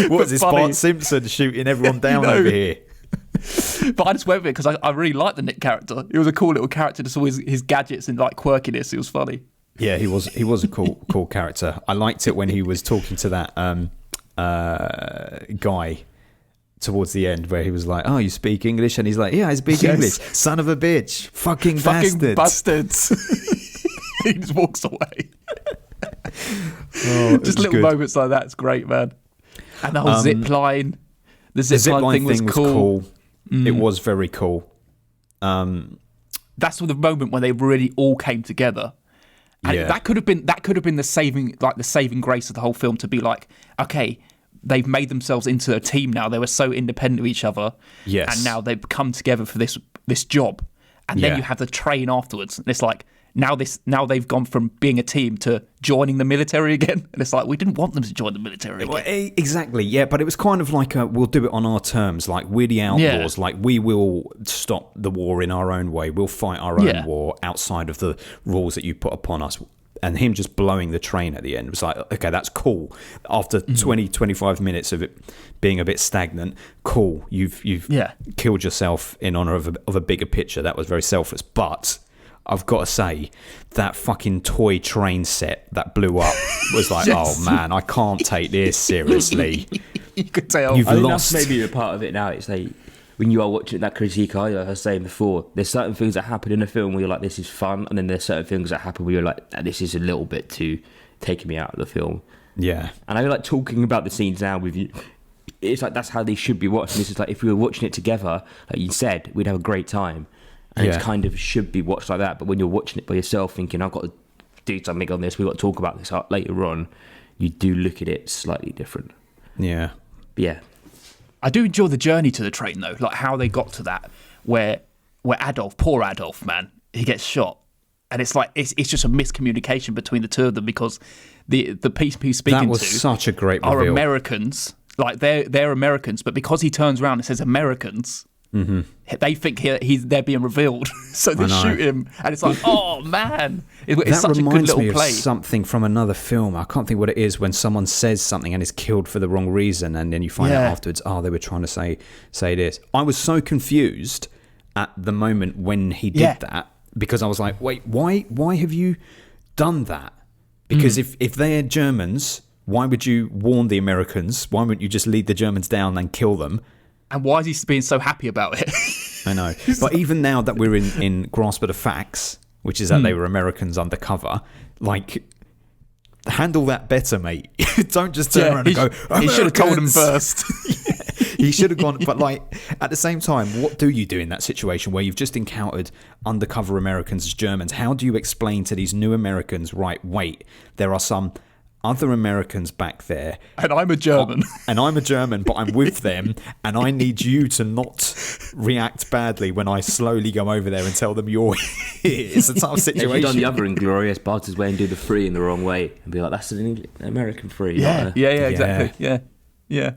What was this, Bart Simpson shooting everyone down over here? But I just went with it because I really liked the Nick character. He was a cool little character, just all his gadgets and like quirkiness. It was funny. Yeah, he was a cool character. I liked it when he was talking to that guy towards the end, where he was like, "Oh, you speak English?" And he's like, "Yeah, I speak English. Son of a bitch, fucking bastards." He just walks away. Just little moments like that. It's great, man. And the whole zip line. The zip line thing was cool. It was very cool. That's the moment when they really all came together. And that could have been the saving grace of the whole film, to be like, okay, they've made themselves into a team now. They were so independent of each other, and now they've come together for this job. And then you have the train afterwards, and it's like now they've gone from being a team to joining the military again. And it's like, we didn't want them to join the military again. Well, exactly, yeah, but it was kind of like we'll do it on our terms. Like, we're the outlaws. Like, we will stop the war in our own way. We'll fight our own war outside of the rules that you put upon us. And him just blowing the train at the end was like, okay, that's cool. After 20-25 minutes of it being a bit stagnant, cool. You've killed yourself in honor of a bigger picture. That was very selfless. But I've got to say, that fucking toy train set that blew up was like, oh man, I can't take this seriously. You could tell. You've lost. lost. Maybe a part of it now. It's like, when you are watching that critique, I was saying before, there's certain things that happen in a film where you're like, this is fun, and then there's certain things that happen where you're like, this is a little bit too taking me out of the film. Yeah. And I like talking about the scenes now with you. It's like, that's how they should be watched. This is like, if we were watching it together, like you said, we'd have a great time. And it kind of should be watched like that. But when you're watching it by yourself, thinking, I've got to do something on this, we've got to talk about this later on, you do look at it slightly different. Yeah. But yeah. I do enjoy the journey to the train, though, like how they got to that, where poor Adolf, man, he gets shot. And it's like, it's just a miscommunication between the two of them, because the people he's speaking to... That was such a great reveal. ...are Americans. Like, they're Americans, but because he turns around and says Americans, They think they're being revealed, so they shoot him, and it's like, oh man, it's such a good little me play. Of something from another film. I can't think what it is when someone says something and is killed for the wrong reason, and then you find out afterwards, they were trying to say this. I was so confused at the moment when he did that, because I was like, wait, why have you done that? Because if they're Germans, why would you warn the Americans? Why wouldn't you just lead the Germans down and kill them? And why is he being so happy about it? I know. But even now that we're in grasp of the facts, which is that they were Americans undercover, like, handle that better, mate. Don't just turn around and go, he should have told him first. He should have gone. But, like, at the same time, what do you do in that situation where you've just encountered undercover Americans as Germans? How do you explain to these new Americans, right, wait, there are some other Americans back there, and I'm a German, but I'm with them, and I need you to not react badly when I slowly go over there and tell them you're here. It's a tough situation. If you've done the other Inglorious Bastards way and do the free in the wrong way and be like, that's an American free. Yeah, exactly. Yeah.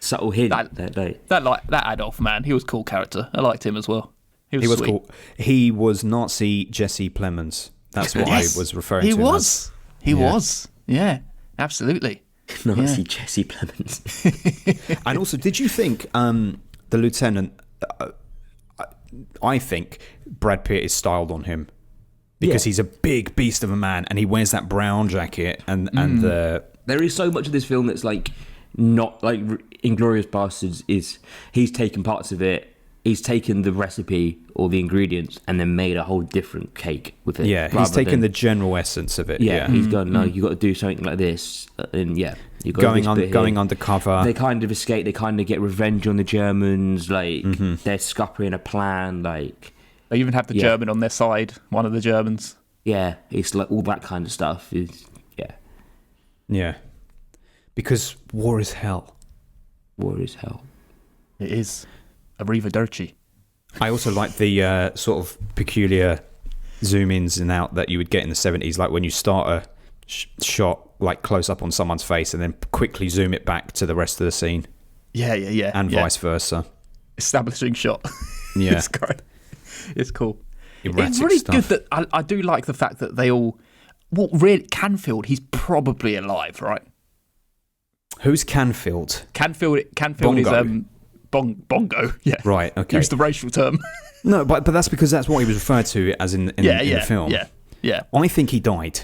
Subtle hint. That Adolf, man, he was a cool character. I liked him as well. He was cool. He was Nazi Jesse Plemons. That's what I was referring to. He was. Yeah, absolutely. Nazi Jesse Plemons. And also, did you think the lieutenant? I think Brad Pitt is styled on him because he's a big beast of a man, and he wears that brown jacket and the. There is so much of this film that's like not like Inglorious Bastards. He's taken parts of it. He's taken the recipe or the ingredients and then made a whole different cake with it. Yeah, he's taken the general essence of it. Yeah, he's gone, no, you got to do something like this. And you got going undercover. They kind of escape. They kind of get revenge on the Germans. Like, they're scuppering a plan. Like, they even have the German on their side, one of the Germans. Yeah, it's like all that kind of stuff. Yeah. Because war is hell. War is hell. It is. Arrivederci. I also like the sort of peculiar zoom ins and out that you would get in the 70s, like when you start a shot like close up on someone's face and then quickly zoom it back to the rest of the scene. Yeah. And vice versa. Establishing shot. Yeah. It's great. It's cool. Erratic it's really stuff. good that I do like the fact that they all. Well, really, Canfield, he's probably alive, right? Who's Canfield? Canfield Bongo. is Bongo. Yeah. Right. Okay. Use the racial term. No, but that's because that's what he was referred to as in the film. Yeah. I think he died.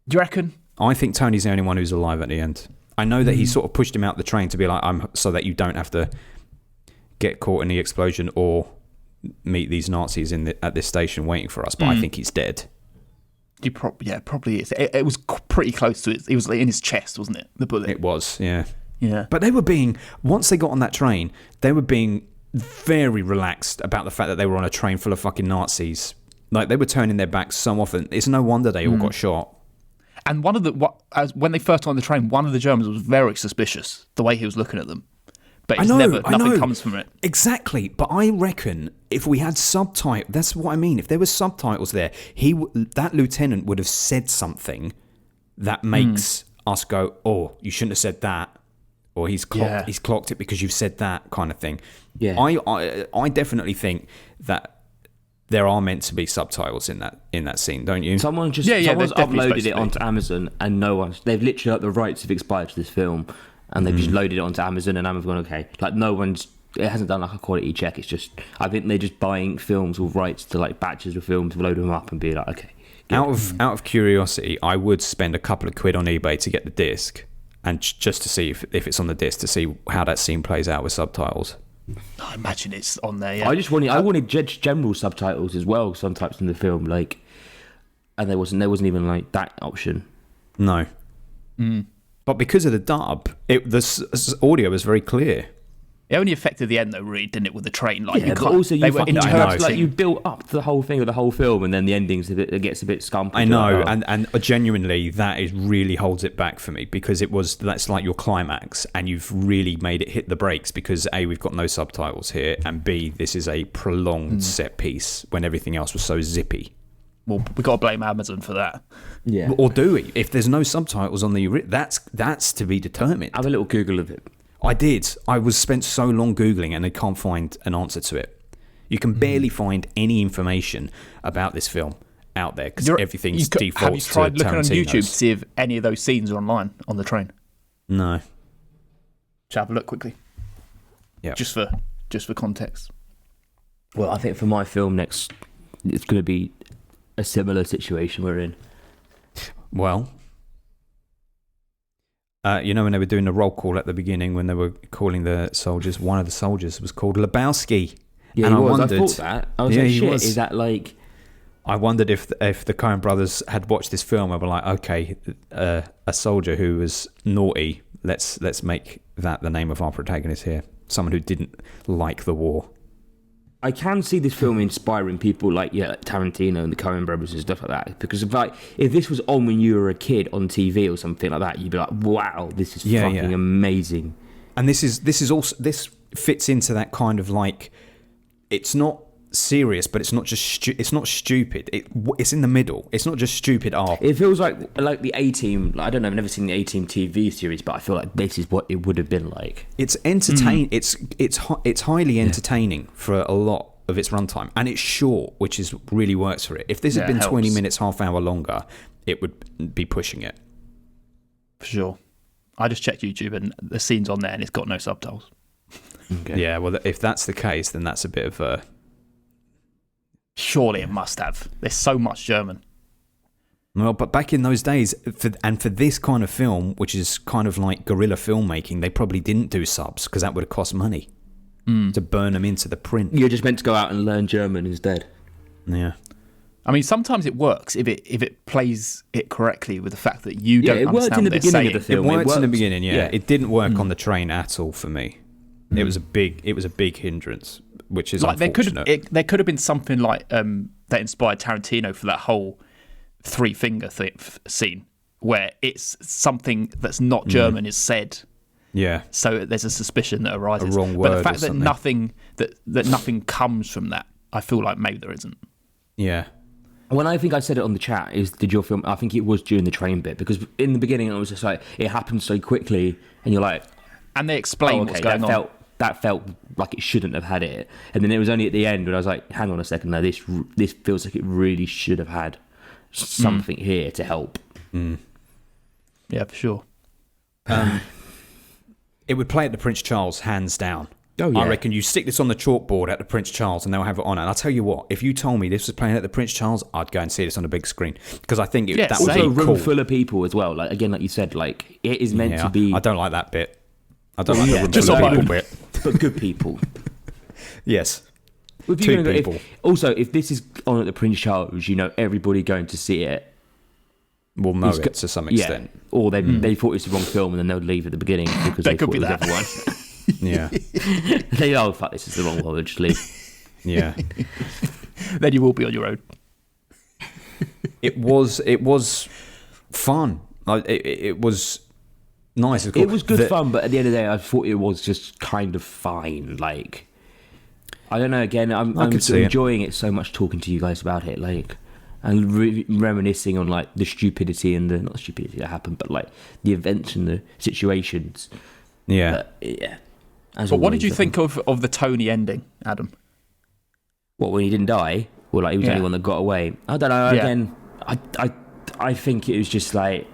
Do you reckon? I think Tony's the only one who's alive at the end. I know that he sort of pushed him out the train to be like, so that you don't have to get caught in the explosion or meet these Nazis at this station waiting for us. But I think he's dead. Probably is. It was pretty close to it. It was like in his chest, wasn't it? The bullet. It was, yeah. Yeah. But once they got on that train, they were being very relaxed about the fact that they were on a train full of fucking Nazis. Like, they were turning their backs so often. It's no wonder they all got shot. And when they first got on the train, one of the Germans was very suspicious, the way he was looking at them. But nothing comes from it. Exactly. But I reckon if we had subtitles, that's what I mean. If there were subtitles there, that lieutenant would have said something that makes us go, oh, you shouldn't have said that. Or he's clocked it because you've said that kind of thing. Yeah. I definitely think that there are meant to be subtitles in that scene, don't you? Someone's uploaded it onto Amazon and they've literally the rights have expired to this film and they've just loaded it onto Amazon and Amazon's gone, okay. Like it hasn't done like a quality check. It's just, I think they're just buying films with rights to like batches of films, load them up and be like, okay. Out of curiosity, I would spend a couple of quid on eBay to get the disc. And just to see if it's on the disc, to see how that scene plays out with subtitles. I imagine it's on there. Yeah. I wanted general subtitles as well. Sometimes in the film, like, and there wasn't even like that option. No, but because of the dub, the audio was very clear. It only affected the end though, really, didn't it? With the train, like, but also you built up the whole thing of the whole film, and then the ending's it gets a bit scumpy. I know, and genuinely, that really holds it back for me because that's like your climax, and you've really made it hit the brakes because A, we've got no subtitles here, and B, this is a prolonged set piece when everything else was so zippy. Well, we got to blame Amazon for that. Yeah, or do we? If there's no subtitles on that's to be determined. Have a little Google of it. I did. I was spent so long Googling and I can't find an answer to it. You can barely find any information about this film out there because everything's defaults Have you tried to looking on Tarantino's. YouTube to see if any of those scenes are online on the train? No. Shall I have a look quickly? Yeah. Just for context. Well, I think for my film next, it's going to be a similar situation we're in. Well, you know when they were doing the roll call at the beginning when they were calling the soldiers, one of the soldiers was called Lebowski. Yeah, and he was. wondered, I thought that. I was like, shit, is that like... I wondered if the Coen brothers had watched this film and were like, okay, a soldier who was naughty, let's make that the name of our protagonist here. Someone who didn't like the war. I can see this film inspiring people like Tarantino and the Coen brothers and stuff like that. Because if this was on when you were a kid on TV or something like that, you'd be like, wow, this is fucking amazing. And this fits into that kind of like, it's not serious, but it's not just it's not stupid. It's in the middle. It's not just stupid art. It feels like the A-Team. I don't know. I've never seen the A-Team TV series, but I feel like this is what it would have been like. It's entertain. It's highly entertaining for a lot of its runtime, and it's short, which really works for it. If this had been 20 minutes, half hour longer, it would be pushing it. For sure. I just checked YouTube and the scene's on there and it's got no subtitles. Okay. Yeah, well, if that's the case, then that's a bit of a... Surely it must have. There's so much German. Well, but back in those days, for this kind of film, which is kind of like guerrilla filmmaking, they probably didn't do subs because that would have cost money to burn them into the print. You're just meant to go out and learn German instead. Yeah. I mean, sometimes it works if it plays it correctly with the fact that you don't understand worked in the what they're beginning saying. of the film. It worked in the beginning, yeah. It didn't work on the train at all for me. It was a big hindrance, which is like unfortunate. there could have been something like that inspired Tarantino for that whole three finger scene where it's something that's not German is said. Yeah. So there's a suspicion that arises. A wrong word but the fact or that something. nothing comes from that, I feel like maybe there isn't. Yeah. When I think I said it on the chat, did your film? I think it was during the train bit because in the beginning it was just like it happened so quickly, and you're like, and they explain what's going on. That felt like it shouldn't have had it, and then it was only at the end when I was like, hang on a second, now this feels like it really should have had something here to help. Yeah, for sure. It would play at the Prince Charles, hands down. Oh, yeah. I reckon you stick this on the chalkboard at the Prince Charles and they'll have it on. And I'll tell you what, if you told me this was playing at the Prince Charles, I'd go and see this on a big screen because I think that would also be a room cool. full of people as well. Like again, like you said, like it is meant to be. I don't like that bit. I don't like the room just full of alone. people bit. But good people. Yes. If Two people. If this is on at the Prince Charles, everybody going to see it will know it to some extent. Yeah. Or they thought it was the wrong film and then they'll leave at the beginning because they thought it was everyone. Yeah. They fuck, this is the wrong one, we'll just leave. Yeah. Then you will be on your own. It was fun. It was nice. It was good fun, but at the end of the day, I thought it was just kind of fine. Like, I don't know. Again, I'm enjoying it so much talking to you guys about it. Like, and reminiscing on like the stupidity and not the stupidity that happened, but like the events and the situations. Yeah. But, yeah. But what did you think of the Tony ending, Adam? What, when he didn't die? Or like he was the only one that got away? I don't know. Again, I think it was just like,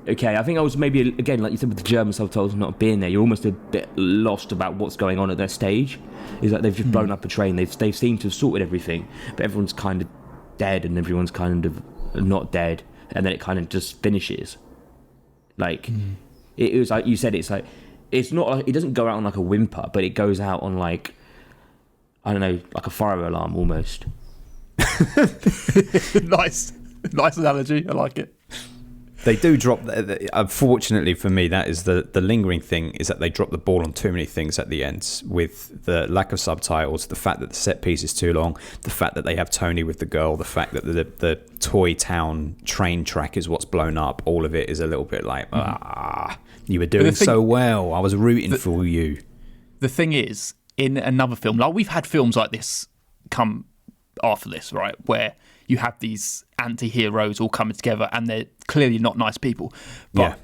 okay, I think I was maybe, again, like you said with the German subtitles not being there, you're almost a bit lost about what's going on at their stage. It's like they've just blown up a train. They've seemed to have sorted everything, but everyone's kind of dead and everyone's kind of not dead. And then it kind of just finishes. Like, it was like you said, it's like, it's not like, it doesn't go out on like a whimper, but it goes out on like, I don't know, like a fire alarm almost. Nice analogy. I like it. They do drop. Unfortunately for me, that is the lingering thing, is that they drop the ball on too many things at the end with the lack of subtitles, the fact that the set piece is too long, the fact that they have Tony with the girl, the fact that the Toy Town train track is what's blown up. All of it is a little bit like, you were doing so well. I was rooting for you. The thing is, in another film, like we've had films like this come after this, right, where you have these anti-heroes all coming together and they're clearly not nice people. But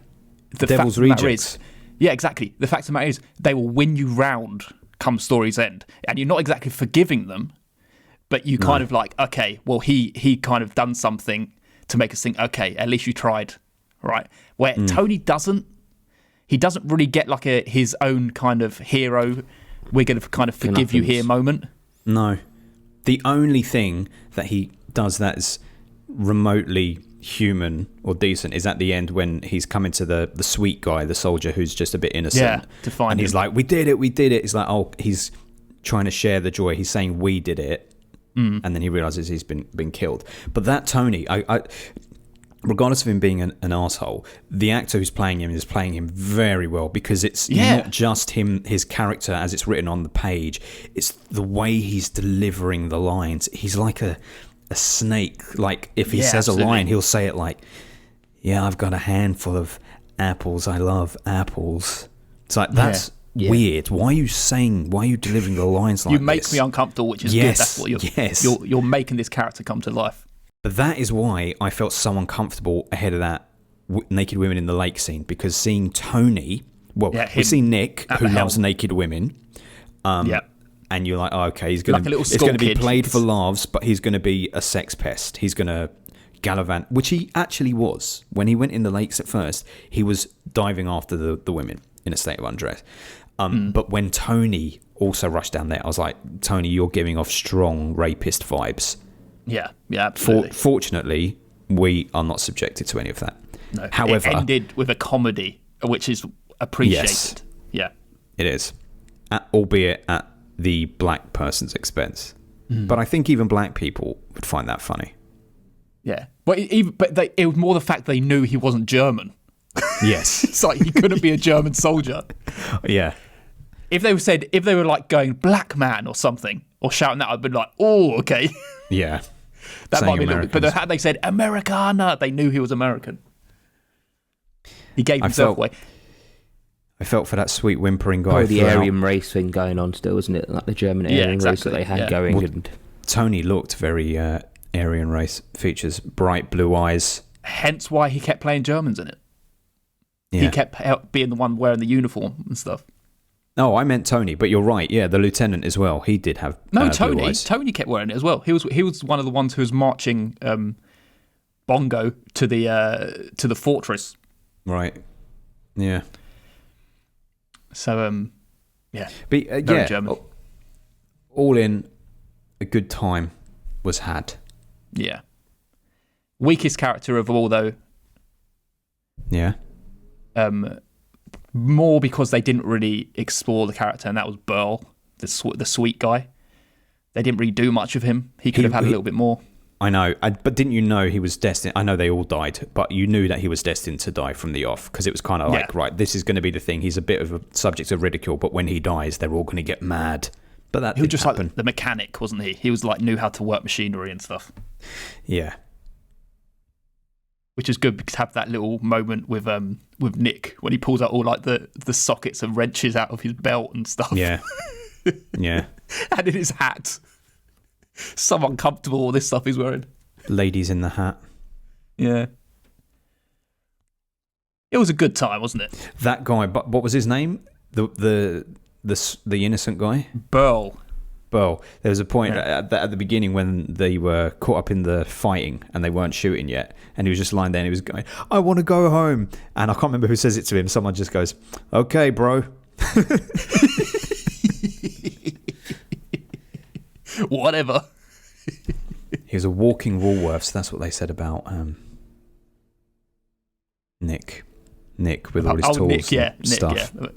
the Devil's fact of the matter Rejects. Yeah, exactly. The fact of the matter is, they will win you round come story's end, and you're not exactly forgiving them, but you kind of like, okay, well, he kind of done something to make us think, okay, at least you tried, right? Where Tony doesn't. He doesn't really get like his own kind of hero, we're going to kind of forgive you here moment. No. The only thing that he does that is remotely human or decent is at the end when he's coming to the sweet guy, the soldier who's just a bit innocent. Yeah, to find and he's him. like, we did it. It's like, oh, he's trying to share the joy. He's saying we did it. And then he realizes he's been killed. But that Tony, I regardless of him being an asshole, the actor who's playing him is playing him very well, because it's not just him, his character as it's written on the page. It's the way he's delivering the lines. He's like a snake. Like if he says absolutely. a line, he'll say it like, "Yeah, I've got a handful of apples. I love apples." It's like that's weird. Why are you delivering the lines like this? You make me uncomfortable, which is good. That's what you're making this character come to life. But that is why I felt so uncomfortable ahead of that naked women in the lake scene, because seeing Tony, we see Nick, who loves naked women, and you're like, oh, okay, it's going to be played for laughs, but he's going to be a sex pest. He's going to gallivant, which he actually was. When he went in the lakes at first, he was diving after the women in a state of undress. But when Tony also rushed down there, I was like, Tony, you're giving off strong rapist vibes. Yeah, absolutely. Fortunately, we are not subjected to any of that. No, however, it ended with a comedy, which is appreciated. Yes, yeah, it is, albeit at the black person's expense. But I think even black people would find that funny. Yeah, but it was more the fact they knew he wasn't German. Yes, it's like he couldn't be a German soldier. Yeah. If they were like going black man or something or shouting that, I'd be like, oh, okay. Yeah. That Saying might be a little bit. But the fact they said Americana, they knew he was American. He gave himself away. I felt for that sweet whimpering guy. The Aryan race thing going on still, isn't it? Like the German Aryan race that they had going. Well, and Tony looked very Aryan race features, bright blue eyes. Hence why he kept playing Germans in it. Yeah. He kept being the one wearing the uniform and stuff. No, I meant Tony, but you're right. Yeah, the lieutenant as well. He did have Tony. blue eyes. Tony kept wearing it as well. He was one of the ones who was marching Bongo to the fortress. Right. Yeah. So yeah. But very German. All in, a good time was had. Yeah. Weakest character of all, though. Yeah. More because they didn't really explore the character, and that was Burl, the sweet guy. They didn't really do much of him. He could have had a little bit more. I know, but didn't you know he was destined? I know they all died, but you knew that he was destined to die from the off, because it was kind of like, right, this is going to be the thing. He's a bit of a subject of ridicule, but when he dies, they're all going to get mad. But that he was just happen. like the mechanic, wasn't he? He was like knew how to work machinery and stuff. Yeah. Which is good because have that little moment with Nick when he pulls out all like the sockets and wrenches out of his belt and stuff. Yeah. Yeah. And in his hat. So uncomfortable all this stuff he's wearing. Ladies in the hat. Yeah. It was a good time, wasn't it? That guy, but what was his name? The innocent guy? Burl. There was a point at the beginning when they were caught up in the fighting and they weren't shooting yet, and he was just lying there and he was going, I want to go home. And I can't remember who says it to him. Someone just goes, okay, bro. Whatever. He was a walking Woolworths. That's what they said about Nick with all his tools and stuff. Yeah.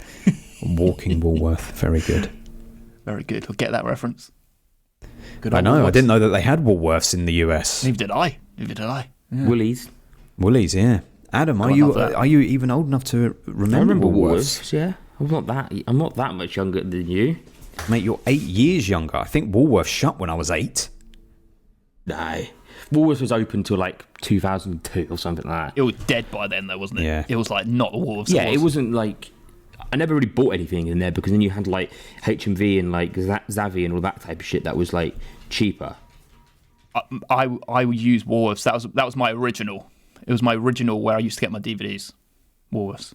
Walking Woolworth. Very good. Very good. I'll get that reference. Good I know. Woolworths. I didn't know that they had Woolworths in the US. Neither did I. Yeah. Woolies. Yeah. Adam, are you even old enough to remember Woolworths? Yeah. I'm not that much younger than you. Mate, you're 8 years younger. I think Woolworths shut when I was 8. No. Woolworths was open till like 2002 or something like that. It was dead by then, though, wasn't it? Yeah. It was like not the Wolves. Yeah, it wasn't like... I never really bought anything in there because then you had like HMV and like Zavvi and all that type of shit that was like cheaper. I would use Woolworths. That was my original. It was my original where I used to get my DVDs. Woolworths.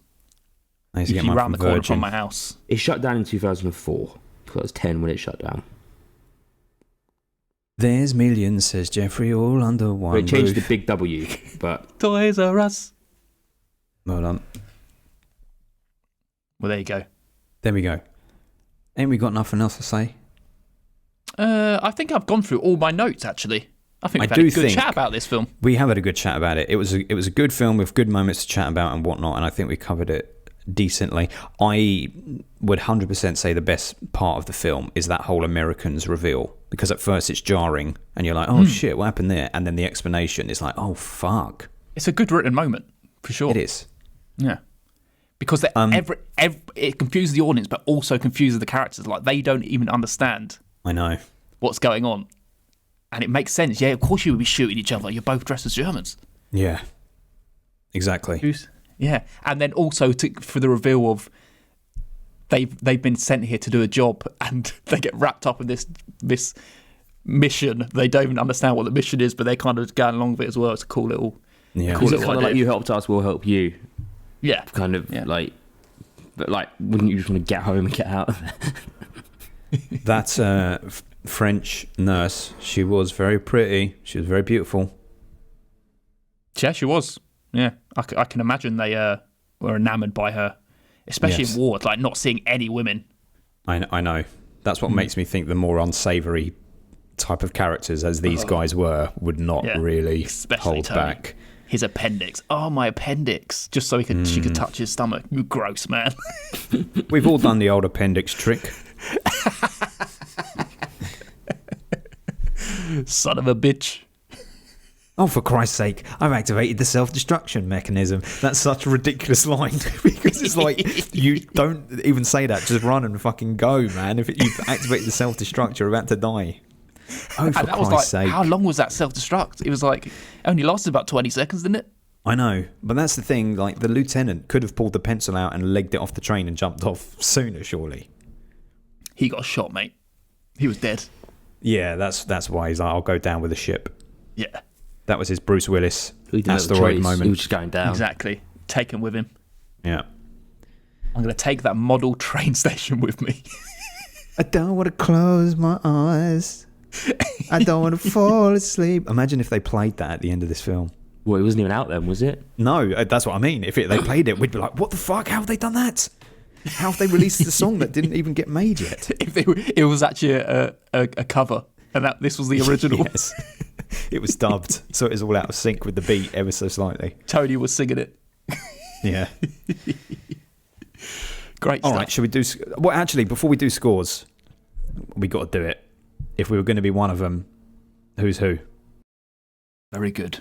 I used to get Usually mine round from the corner Virgin. from my house. It shut down in 2004. I was 10 when it shut down. There's millions, says Jeffrey, all under one Well, it changed roof. to Big W, but Toys R Us. Well done. Well, there you go. There we go. Ain't we got nothing else to say? I think I've gone through all my notes, actually. I think we've I had a do good think- chat about this film. We have had a good chat about it. It was a good film with good moments to chat about and whatnot, and I think we covered it decently. I would 100% say the best part of the film is that whole Americans reveal, because at first it's jarring and you're like, oh shit, what happened there? And then the explanation is like, oh fuck. It's a good written moment, for sure. It is. Yeah. Because it confuses the audience, but also confuses the characters. Like, they don't even understand I know. what's going on. And it makes sense. Yeah, of course you would be shooting each other. You're both dressed as Germans. Yeah. Exactly. Yeah. And then also for the reveal of they've been sent here to do a job, and they get wrapped up in this mission. They don't even understand what the mission is, but they're kind of going along with it as well. It's a cool little... Yeah. Cool is it little kind of like idea. you helped us, we'll help you? Yeah. Kind of Yeah. like, but like, wouldn't you just want to get home and get out of there? That French nurse, she was very pretty. She was very beautiful. Yeah, she was. Yeah. I can imagine they were enamoured by her, especially Yes. in war, like not seeing any women. I know. That's what makes me think the more unsavoury type of characters, as these guys were, would not Yeah. really Especially hold Tony. back. His appendix. Oh, my appendix. Just so she could touch his stomach. You gross, man. We've all done the old appendix trick. Son of a bitch. Oh, for Christ's sake, I've activated the self-destruction mechanism. That's such a ridiculous line. Because it's like, you don't even say that. Just run and fucking go, man. If you've activated the self-destruct, you're about to die. Oh, for And that was Christ's like, sake. how long was that self-destruct? It was like, only lasted about 20 seconds, didn't it? I know, but that's the thing. Like, the lieutenant could have pulled the pencil out and legged it off the train and jumped off sooner, surely. He got shot, mate. He was dead. Yeah, that's why he's like, I'll go down with the ship. Yeah, That was his Bruce Willis He didn't have a asteroid choice. moment. He was just going down. exactly. Take him with him. Yeah. I'm going to take that model train station with me. I don't want to close my eyes. I don't want to fall asleep. Imagine if they played that at the end of this film. Well, it wasn't even out then, was it? No, that's what I mean. If they played it, we'd be like, what the fuck? How have they done that? How have they released the song that didn't even get made yet? It was actually a cover, and this was the original. Yes. It was dubbed, so it was all out of sync with the beat ever so slightly. Tony was singing it. Yeah. Great All stuff. right, should we do... Well, actually, before we do scores, we got to do it. If we were going to be one of them, who's who? Very good.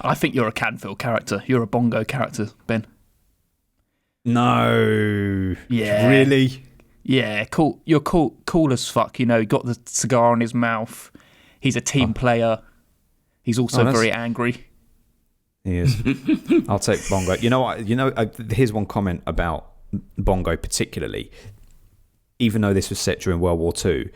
I think you're a Canfield character. You're a Bongo character, Ben. No. Yeah. Really? Yeah, cool. You're cool as fuck. You know, he got the cigar in his mouth. He's a team player. He's also that's- very angry. He is. I'll take Bongo. You know what? Here's one comment about Bongo particularly. Even though this was set during World War II,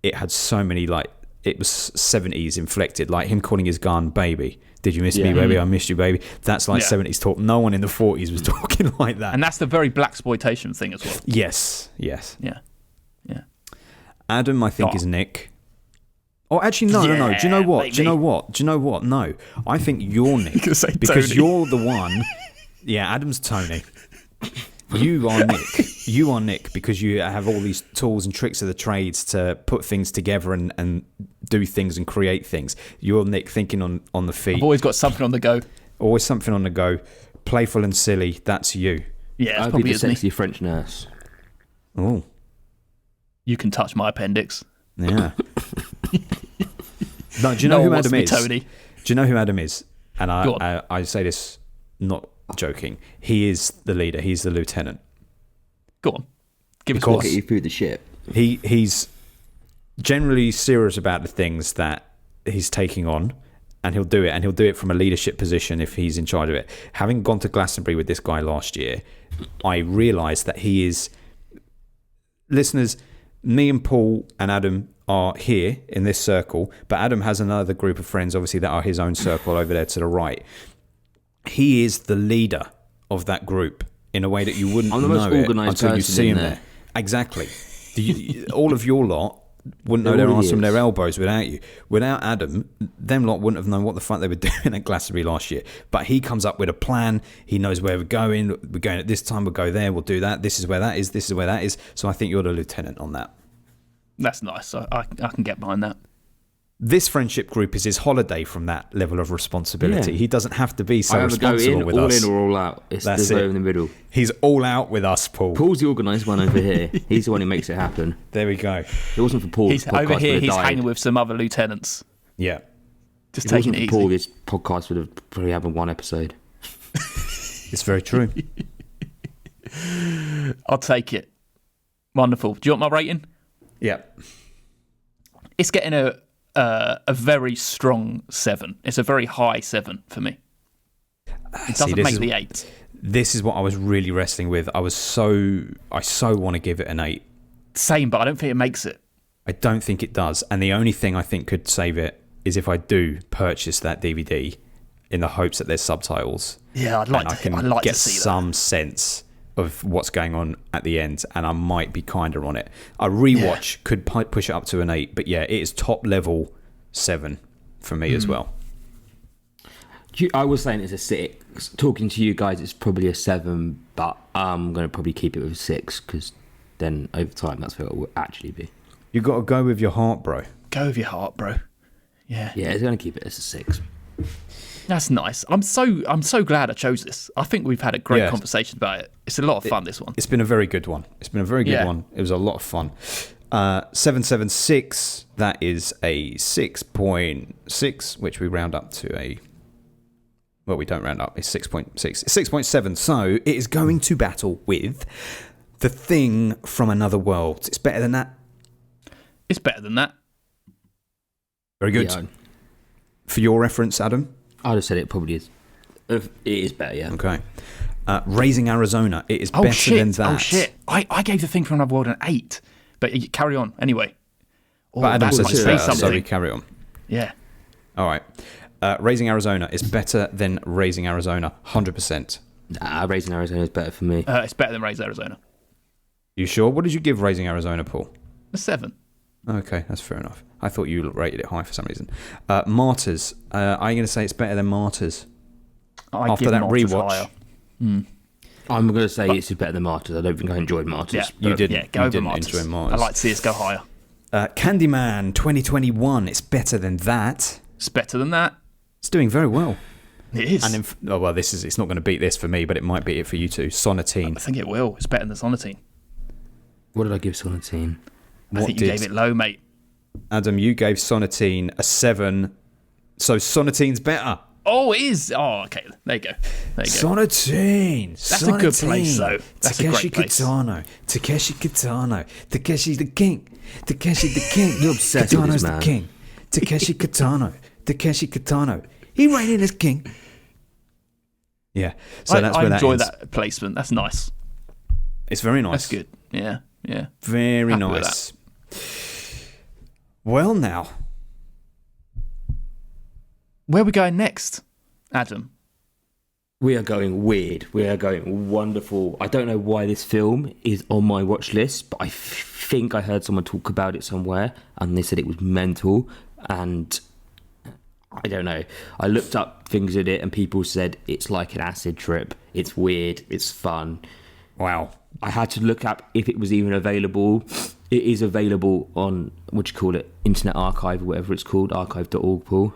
it had so many, like, it was 70s inflected, like him calling his gun baby. Did you miss me, baby? I missed you, baby. That's like 70s talk. No one in the 40s was talking like that. And that's the very blaxploitation thing as well. Yes. Yeah. Adam, I think, Oh. is Nick. Oh, actually, no. Do you know what? Do you know what? No. I think you're Nick. could say Because Tony. you're the one. Yeah, Adam's Tony. You are Nick. You are Nick because you have all these tools and tricks of the trades to put things together and do things and create things. You're Nick thinking on the feet. I've always got something on the go. Always something on the go. Playful and silly. That's you. Yeah, it's I'd be probably the is me. sexy French nurse. Oh, You can touch my appendix. yeah. No, do you know No who one wants Adam to be is? Tony. Do you know who Adam is? And Go on. I say this not joking. He is the leader. He's the lieutenant. Go on. Give us Because- one. Get you through the ship. He's generally serious about the things that he's taking on, and he'll do it. And he'll do it from a leadership position if he's in charge of it. Having gone to Glastonbury with this guy last year, I realised that he is... Listeners, me and Paul and Adam are here in this circle, but Adam has another group of friends, obviously, that are his own circle over there to the right. he is the leader of that group in a way that you wouldn't I'm the most know it organised until you person see in him there. there. Exactly. All of your lot wouldn't know It their really arse from is. their elbows without you. Without Adam, them lot wouldn't have known what the fuck they were doing at Glastonbury last year. But he comes up with a plan. He knows where we're going. We're going at this time. We'll go there. We'll do that. This is where that is. This is where that is. So I think you're the lieutenant on that. That's nice. I can get behind that. This friendship group is his holiday from that level of responsibility. Yeah. He doesn't have to be so I either go responsible in, with all us. in or all out. It's That's the it. in the middle. He's all out with us, Paul. Paul's the organised one over here. He's the one who makes it happen. There we go. If it wasn't for Paul, He's this podcast over here. would have He's died. hanging with some other lieutenants, Yeah. just If it taking wasn't it for Paul, easy. this podcast would have probably happened one episode. It's very true. I'll take it. Wonderful. Do you want my rating? Yeah. It's getting a very strong 7. It's a very high 7 for me. It doesn't make the 8. This is what I was really wrestling with. I so want to give it an 8. Same, but I don't think it makes it. I don't think it does. And the only thing I think could save it is if I do purchase that DVD in the hopes that there's subtitles. Yeah, I'd And I can like get to see that. some sense of what's going on at the end, and I might be kinder on it. A rewatch could push it up to an 8, but yeah, it is top level 7 for me as well. I was saying it's a 6. Talking to you guys, it's probably a 7, but I'm going to probably keep it with a 6 because then over time that's what it will actually be. You got to go with your heart, bro. Go with your heart, bro. Yeah. Yeah, it's going to keep it as a 6. That's nice. I'm so glad I chose this. I think we've had a great conversation about it. It's a lot of fun, this one. It's been a very good one. It's been a very good one. It was a lot of fun. 776, that is a 6.6, which we round up to a... Well, we don't round up. It's 6.6. It's 6.7. So it is going to battle with The Thing from Another World. It's better than that. It's better than that. Very good. Yeah, For your reference, Adam? I'd have said it probably is. It is better, yeah. Okay. Raising Arizona. It is better than that. Oh, shit. I gave The Thing from Another World an 8. But you carry on anyway. Oh, But Adam that says might it's say better, so something. we carry on. Yeah. All right. Raising Arizona is better than Raising Arizona. 100%. Raising Arizona is better for me. It's better than Raise Arizona. You sure? What did you give Raising Arizona, Paul? A 7. Okay, that's fair enough. I thought you rated it high for some reason. Martyrs. Are you going to say it's better than Martyrs? After that rewatch. I'm going to say it's better than Martyrs. I don't think I enjoyed Martyrs. Yeah, You didn't. Yeah, go You over didn't Martyrs. enjoy Martyrs. I'd like to see us go higher. Candyman 2021. It's better than that. It's better than that. It's doing very well. It is. And it's not going to beat this for me, but it might beat it for you two. Sonatine. I think it will. It's better than Sonatine. What did I give Sonatine? I think you gave it low, mate. Adam, you gave Sonatine a 7. So Sonatine's better. Oh, it is. Oh, okay. There you go. Sonatine. That's a good place, though. That's a Takeshi great place. Kitano. Takeshi Kitano. Takeshi the king. Takeshi the king. You're obsessed with this Kitano's man. the king. Takeshi Kitano. Takeshi Kitano. He reigning as king. Yeah. So that's I where enjoy that ends. that placement. That's nice. It's very nice. That's good. Yeah. Very Happy with nice. Well, now. Where are we going next, Adam? We are going weird. We are going wonderful. I don't know why this film is on my watch list, but I think I heard someone talk about it somewhere, and they said it was mental. And I don't know. I looked up things in it, and people said it's like an acid trip. It's weird. It's fun. Wow. I had to look up if it was even available. It is available on, Internet Archive or whatever it's called, archive.org, Paul.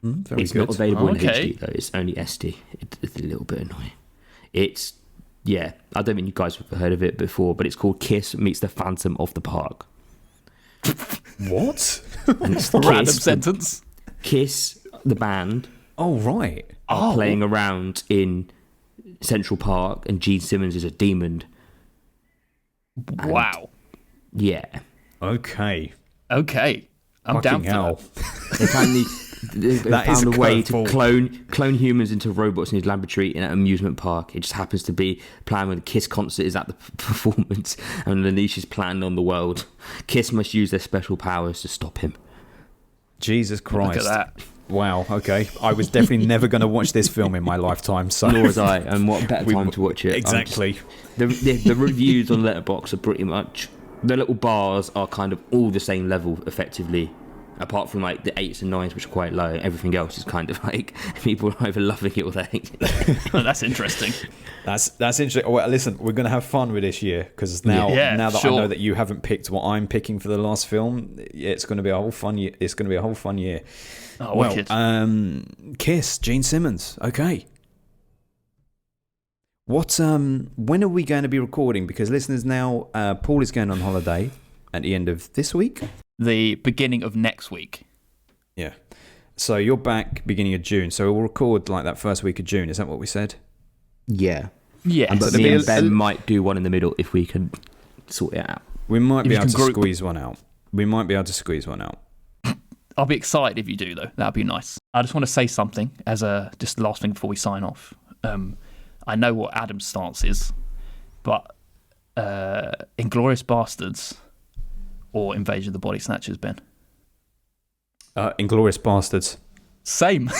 Very It's good. not available in Okay. HD though. It's only SD. It's a little bit annoying. It's I don't think you guys have heard of it before, but it's called Kiss Meets the Phantom of the Park. What? And it's Random Kiss, sentence. Kiss, the band, Oh, right. are playing around in Central Park, and Gene Simmons is a demon. Wow. Yeah, Okay. Okay. I'm Fucking down for hell. that. they finally they That is found a a way to curveball. clone humans into robots in his laboratory in an amusement park. It just happens to be planned when the Kiss concert is at the performance, and Lanisha is planned on the world. Kiss must use their special powers to stop him. Jesus Christ. Look at that. Wow. Okay. I was definitely never going to watch this film in my lifetime. So Nor was I, and what better time to watch it? Exactly. The reviews on Letterboxd are pretty much, the little bars are kind of all the same level, effectively. Apart from like the 8s and 9s, which are quite low, everything else is kind of like people are either loving it or they hate it. That's interesting. That's interesting. Well, listen, we're going to have fun with this year because now that I know that you haven't picked what I'm picking for the last film, it's going to be a whole fun year. It's going to be a whole fun year. Oh, wicked. Kiss, Gene Simmons. Okay. When are we going to be recording? Because listeners, now Paul is going on holiday at the end of this week. The beginning of next week. Yeah. So you're back beginning of June. So we'll record like that first week of June. Is that what we said? Yeah. Yes. But me and Ben might do one in the middle if we can sort it out. We might be able to squeeze one out. I'll be excited if you do, though. That'd be nice. I just want to say something as just the last thing before we sign off. I know what Adam's stance is, but Inglorious Bastards or Invasion of the Body Snatchers, Ben? Inglorious Bastards. Same.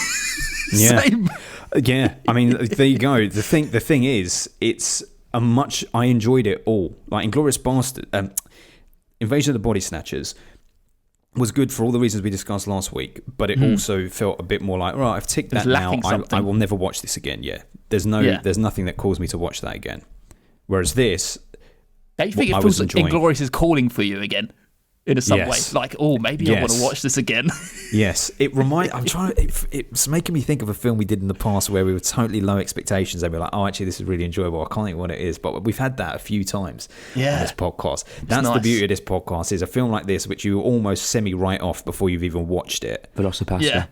Yeah. Same. Yeah. I mean, there you go. The thing is, it's I enjoyed it all. Like Inglorious Bastards, Invasion of the Body Snatchers was good for all the reasons we discussed last week, but it also felt a bit more like, right, I've ticked that now. I will never watch this again. Yeah. There's nothing that calls me to watch that again. Whereas this, don't you think it feels like Inglorious is calling for you again in some way? Like, maybe I want to watch this again. Yes, it's making me think of a film we did in the past where we were totally low expectations and we're like, oh, actually, this is really enjoyable. I can't think what it is, but we've had that a few times on this podcast. That's nice. The beauty of this podcast is a film like this, which you almost semi-write off before you've even watched it. Velocipasta.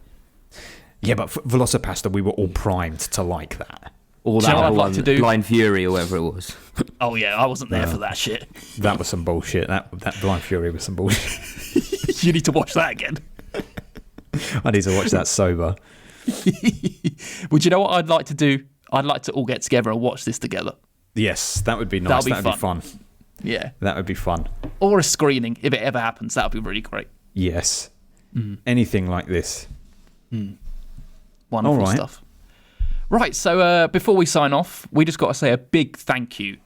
Yeah, but for Velocipasta, we were all primed to like that. Or that other one, Blind Fury or whatever it was. Oh yeah, I wasn't there for that shit. That was some bullshit. That Blind Fury was some bullshit. You need to watch that again. I need to watch that sober. Would you know what I'd like to do? I'd like to all get together and watch this together. Yes, that would be nice. That would be fun. Yeah. That would be fun. Or a screening, if it ever happens. That would be really great. Yes. Anything like this. Wonderful stuff. Right, so before we sign off, we just got to say a big thank you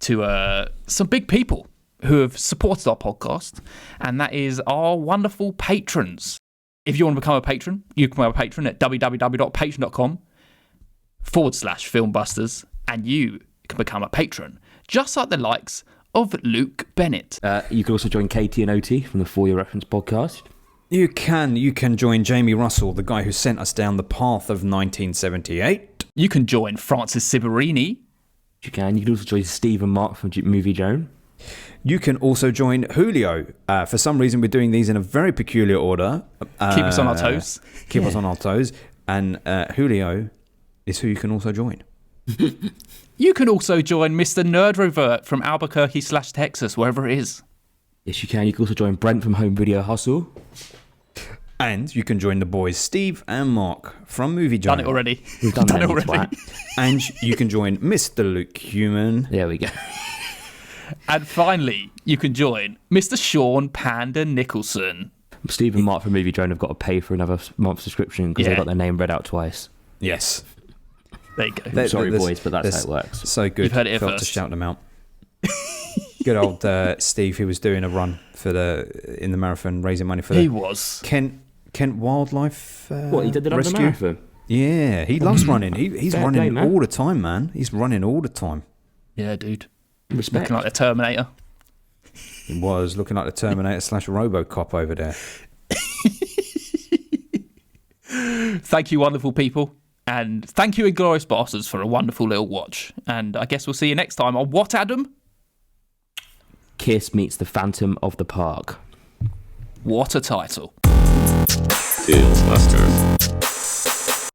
to some big people who have supported our podcast, and that is our wonderful patrons. If you want to become a patron, you can become a patron at www.patreon.com/filmbusters, and you can become a patron, just like the likes of Luke Bennett. You can also join Katie and OT from the For Your Reference podcast. You can join Jamie Russell, the guy who sent us down the path of 1978. You can join Francis Siberini. You can also join Steve and Mark from Movie Joan. You can also join Julio. For some reason, we're doing these in a very peculiar order. Keep us on our toes. Keep us on our toes. And Julio is who you can also join. You can also join Mr. Nerdrovert from Albuquerque/Texas, wherever it is. Yes, you can. You can also join Brent from Home Video Hustle. And you can join the boys Steve and Mark from Movie Joan. Done it already. We've done it already. And you can join Mr. Luke Human. There we go. And finally, you can join Mr. Sean Panda Nicholson. Steve and Mark from Movie Joan have got to pay for another month subscription because they got their name read out twice. Yes. There you go. Sorry, boys, but that's how it works. So good. You've heard it Felt first. to shout them out. Good old Steve, who was doing a run in the marathon, raising money for Kent Wildlife he did the Rescue. Marathon? Yeah, he loves running. He's running all the time, man. He's running all the time. Yeah, dude. Respect. Looking like the Terminator. He was looking like the Terminator / Robocop over there. Thank you, wonderful people. And thank you, Inglorious Bastards, for a wonderful little watch. And I guess we'll see you next time on what, Adam? Kiss meets the Phantom of the Park. What a title. Filmbusters.